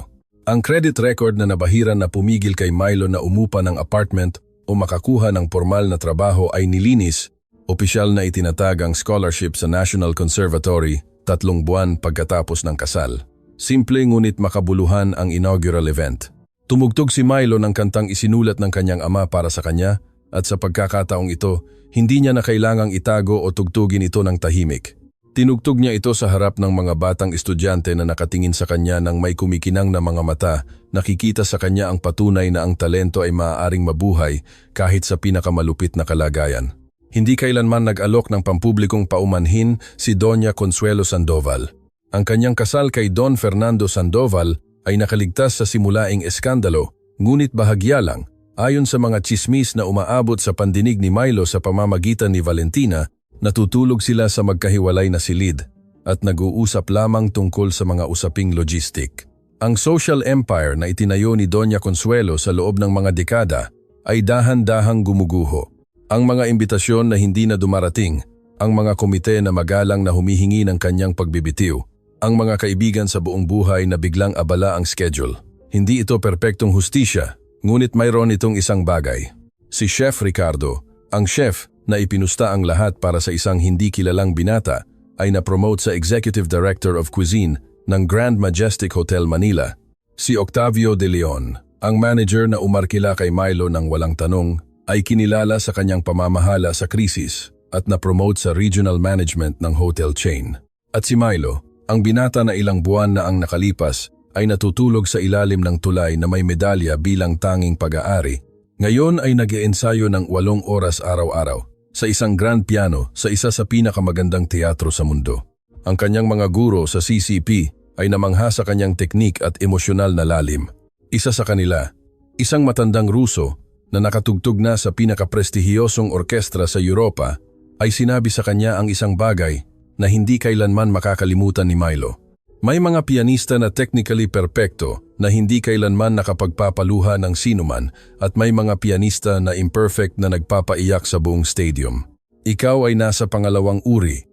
Ang credit record na nabahiran na pumigil kay Milo na umupa ng apartment o makakuha ng formal na trabaho ay nilinis, opisyal na itinatag ang scholarship sa National Conservatory 3 buwan pagkatapos ng kasal. Simple ngunit makabuluhan ang inaugural event. Tumugtog si Milo ng kantang isinulat ng kanyang ama para sa kanya at sa pagkakataong ito, hindi niya na kailangang itago o tugtugin ito ng tahimik. Tinugtog niya ito sa harap ng mga batang estudyante na nakatingin sa kanya ng may kumikinang na mga mata, nakikita sa kanya ang patunay na ang talento ay maaaring mabuhay kahit sa pinakamalupit na kalagayan. Hindi kailanman nag-alok ng pampublikong paumanhin si Doña Consuelo Sandoval. Ang kanyang kasal kay Don Fernando Sandoval ay nakaligtas sa simulaing eskandalo, ngunit bahagya lang. Ayon sa mga tsismis na umaabot sa pandinig ni Milo sa pamamagitan ni Valentina, natutulog sila sa magkahiwalay na silid at nag-uusap lamang tungkol sa mga usaping logistic. Ang social empire na itinayo ni Doña Consuelo sa loob ng mga dekada ay dahan-dahang gumuguho. Ang mga imbitasyon na hindi na dumarating, ang mga komite na magalang na humihingi ng kanyang pagbibitiw, ang mga kaibigan sa buong buhay na biglang abala ang schedule. Hindi ito perpektong hustisya, ngunit mayroon itong isang bagay. Si Chef Ricardo, ang chef na ipinusta ang lahat para sa isang hindi kilalang binata, ay na-promote sa Executive Director of Cuisine ng Grand Majestic Hotel Manila. Si Octavio de Leon, ang manager na umarkila kay Milo ng walang tanong, ay kinilala sa kanyang pamamahala sa krisis at na-promote sa regional management ng hotel chain. At si Milo, ang binata na ilang buwan na ang nakalipas, ay natutulog sa ilalim ng tulay na may medalya bilang tanging pag-aari. Ngayon ay nag-iensayo ng 8 oras araw-araw sa isang grand piano sa isa sa pinakamagandang teatro sa mundo. Ang kanyang mga guro sa CCP ay namangha sa kanyang teknik at emosyonal na lalim. Isa sa kanila, isang matandang Ruso na nakatugtog na sa pinakaprestihiyosong orkestra sa Europa, ay sinabi sa kanya ang isang bagay na hindi kailanman makakalimutan ni Milo. May mga pianista na technically perpekto na hindi kailanman nakapagpapaluha ng sinuman at may mga pianista na imperfect na nagpapaiyak sa buong stadium. Ikaw ay nasa pangalawang uri.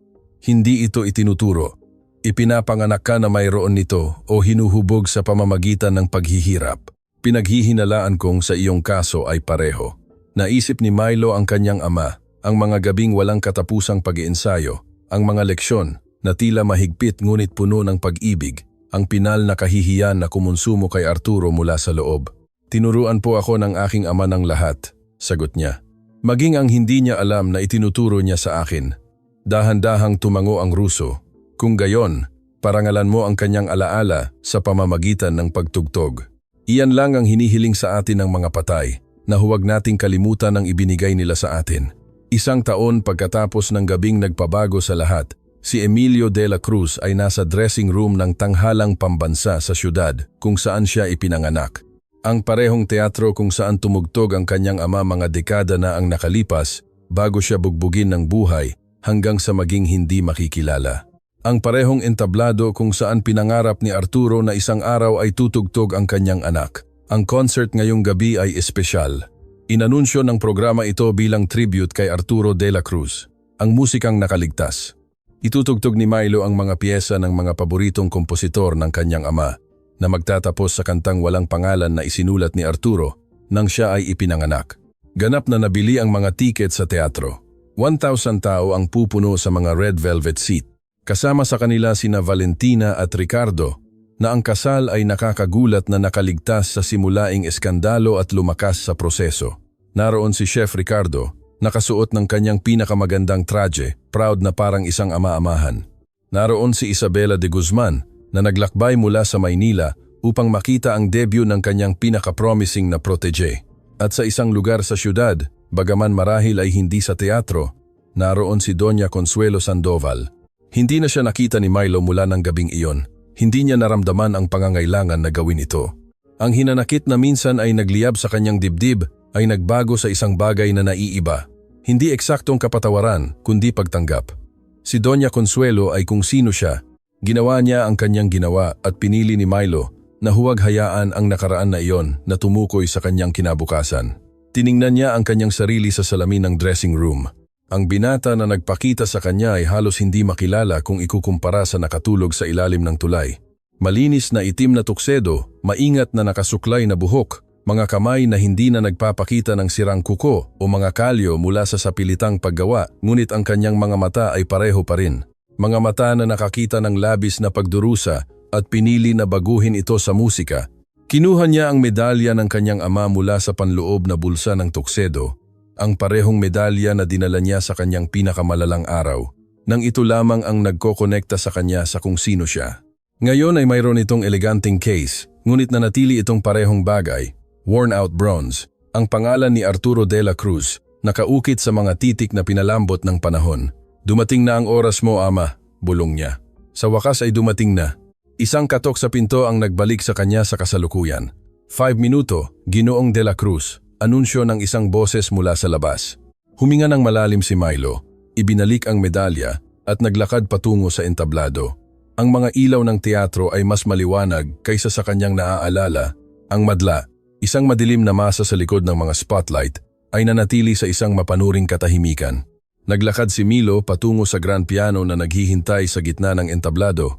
Hindi ito itinuturo. Ipinapanganak ka na mayroon nito o hinuhubog sa pamamagitan ng paghihirap. Pinaghihinalaan kong sa iyong kaso ay pareho. Naisip ni Milo ang kanyang ama, ang mga gabing walang katapusang pag-iensayo, ang mga leksyon na tila mahigpit ngunit puno ng pag-ibig, ang pinal na kahihiyan na kumonsumo kay Arturo mula sa loob. Tinuruan po ako ng aking ama ng lahat, sagot niya. Maging ang hindi niya alam na itinuturo niya sa akin. Dahan-dahang tumango ang Ruso. Kung gayon, parangalan mo ang kanyang alaala sa pamamagitan ng pagtugtog. Iyan lang ang hinihiling sa atin ng mga patay, na huwag nating kalimutan ang ibinigay nila sa atin. 1 taon pagkatapos ng gabing nagpabago sa lahat, si Emilio de la Cruz ay nasa dressing room ng tanghalang pambansa sa syudad kung saan siya ipinanganak. Ang parehong teatro kung saan tumugtog ang kanyang ama mga dekada na ang nakalipas bago siya bugbugin ng buhay hanggang sa maging hindi makikilala. Ang parehong entablado kung saan pinangarap ni Arturo na isang araw ay tutugtog ang kanyang anak. Ang concert ngayong gabi ay espesyal. Inanunsyo ng programa ito bilang tribute kay Arturo de la Cruz, ang musikang nakaligtas. Itutugtog ni Milo ang mga piyesa ng mga paboritong kompositor ng kanyang ama, na magtatapos sa kantang walang pangalan na isinulat ni Arturo nang siya ay ipinanganak. Ganap na nabili ang mga tiket sa teatro. 1,000 tao ang pupuno sa mga red velvet seat. Kasama sa kanila sina Valentina at Ricardo, na ang kasal ay nakakagulat na nakaligtas sa simulaing eskandalo at lumakas sa proseso. Naroon si Chef Ricardo, nakasuot ng kanyang pinakamagandang traje, proud na parang isang ama-amahan. Naroon si Isabela de Guzman, na naglakbay mula sa Maynila upang makita ang debut ng kanyang pinaka-promising na protege. At sa isang lugar sa syudad, bagaman marahil ay hindi sa teatro, naroon si Doña Consuelo Sandoval. Hindi na siya nakita ni Milo mula ng gabing iyon. Hindi niya naramdaman ang pangangailangan na gawin ito. Ang hinanakit na minsan ay nagliyab sa kanyang dibdib ay nagbago sa isang bagay na naiiba. Hindi eksaktong kapatawaran, kundi pagtanggap. Si Doña Consuelo ay kung sino siya. Ginawa niya ang kanyang ginawa at pinili ni Milo na huwag hayaan ang nakaraan na iyon na tumukoy sa kanyang kinabukasan. Tiningnan niya ang kanyang sarili sa salamin ng dressing room. Ang binata na nagpakita sa kanya ay halos hindi makilala kung ikukumpara sa nakatulog sa ilalim ng tulay. Malinis na itim na tuksedo, maingat na nakasuklay na buhok, mga kamay na hindi na nagpapakita ng sirang kuko o mga kalyo mula sa sapilitang paggawa, ngunit ang kanyang mga mata ay pareho pa rin. Mga mata na nakakita ng labis na pagdurusa at pinili na baguhin ito sa musika. Kinuha niya ang medalya ng kanyang ama mula sa panloob na bulsa ng tuksedo, ang parehong medalya na dinala niya sa kanyang pinakamalalang araw, nang ito lamang ang nagkokonekta sa kanya sa kung sino siya. Ngayon ay mayroon itong eleganteng case, ngunit nanatili itong parehong bagay, worn-out bronze, ang pangalan ni Arturo de la Cruz, nakaukit sa mga titik na pinalambot ng panahon. Dumating na ang oras mo, ama, bulong niya. Sa wakas ay dumating na. Isang katok sa pinto ang nagbalik sa kanya sa kasalukuyan. 5 minuto, Ginoong de la Cruz, anunsyo ng isang boses mula sa labas. Huminga ng malalim si Milo, ibinalik ang medalya at naglakad patungo sa entablado. Ang mga ilaw ng teatro ay mas maliwanag kaysa sa kanyang naaalala. Ang madla, isang madilim na masa sa likod ng mga spotlight, ay nanatili sa isang mapanuring katahimikan. Naglakad si Milo patungo sa grand piano na naghihintay sa gitna ng entablado.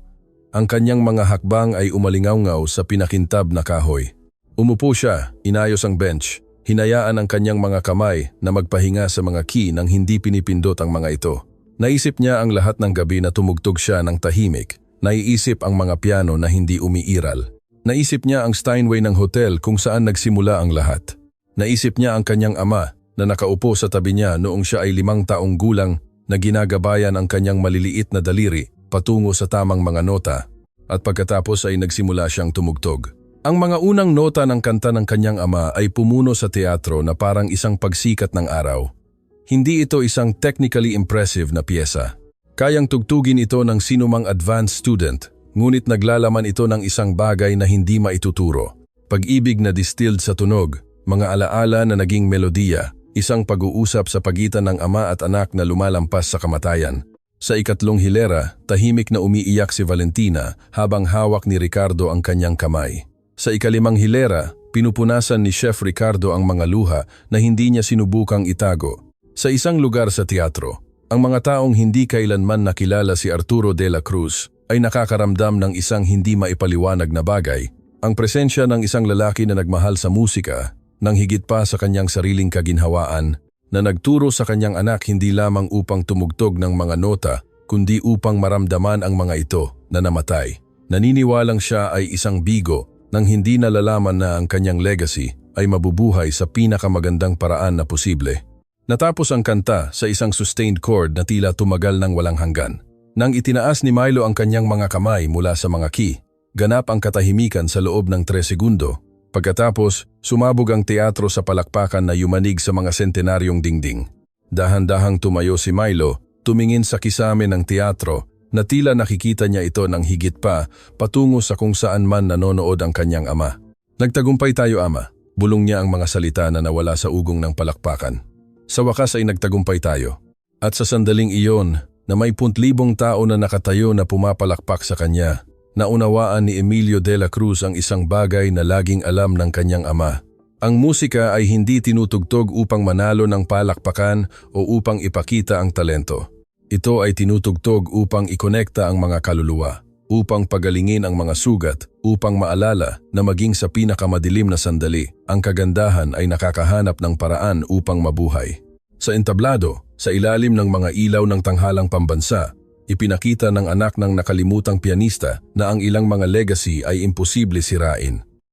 Ang kanyang mga hakbang ay umalingaw-ngaw sa pinakintab na kahoy. Umupo siya, inayos ang bench, hinayaan ang kanyang mga kamay na magpahinga sa mga key nang hindi pinipindot ang mga ito. Naisip niya ang lahat ng gabi na tumugtog siya ng tahimik. Naiisip ang mga piano na hindi umiiral. Naisip niya ang Steinway ng hotel kung saan nagsimula ang lahat. Naisip niya ang kanyang ama na nakaupo sa tabi niya noong siya ay 5 taong gulang na ginagabayan ang kanyang maliliit na daliri patungo sa tamang mga nota at pagkatapos ay nagsimula siyang tumugtog. Ang mga unang nota ng kanta ng kanyang ama ay pumuno sa teatro na parang isang pagsikat ng araw. Hindi ito isang technically impressive na piyesa. Kayang tugtugin ito ng sinumang advanced student, ngunit naglalaman ito ng isang bagay na hindi maituturo. Pag-ibig na distilled sa tunog, mga alaala na naging melodiya, isang pag-uusap sa pagitan ng ama at anak na lumalampas sa kamatayan. Sa ikatlong hilera, tahimik na umiiyak si Valentina habang hawak ni Ricardo ang kanyang kamay. Sa ikalimang hilera, pinupunasan ni Chef Ricardo ang mga luha na hindi niya sinubukang itago. Sa isang lugar sa teatro, ang mga taong hindi kailanman nakilala si Arturo de la Cruz ay nakakaramdam ng isang hindi maipaliwanag na bagay, ang presensya ng isang lalaki na nagmahal sa musika, nang higit pa sa kanyang sariling kaginhawaan, na nagturo sa kanyang anak hindi lamang upang tumugtog ng mga nota, kundi upang maramdaman ang mga ito na namatay. Naniniwalang siya ay isang bigo nang hindi nalalaman na ang kanyang legacy ay mabubuhay sa pinakamagandang paraan na posible. Natapos ang kanta sa isang sustained chord na tila tumagal ng walang hanggan. Nang itinaas ni Milo ang kanyang mga kamay mula sa mga key, ganap ang katahimikan sa loob ng 3 segundo. Pagkatapos, sumabog ang teatro sa palakpakan na yumanig sa mga sentenaryong dingding. Dahan-dahang tumayo si Milo, tumingin sa kisame ng teatro na tila nakikita niya ito ng higit pa patungo sa kung saan man nanonood ang kanyang ama. Nagtagumpay tayo, ama. Bulong niya ang mga salita na nawala sa ugong ng palakpakan. Sa wakas ay nagtagumpay tayo. At sa sandaling iyon na may 1,000 tao na nakatayo na pumapalakpak sa kanya, naunawaan ni Emilio de la Cruz ang isang bagay na laging alam ng kanyang ama. Ang musika ay hindi tinutugtog upang manalo ng palakpakan o upang ipakita ang talento. Ito ay tinutugtog upang ikonekta ang mga kaluluwa, upang pagalingin ang mga sugat, upang maalala na maging sa pinakamadilim na sandali, ang kagandahan ay nakakahanap ng paraan upang mabuhay. Sa entablado, sa ilalim ng mga ilaw ng tanghalang pambansa, ipinakita ng anak ng nakalimutang pianista na ang ilang mga legacy ay imposible sirain.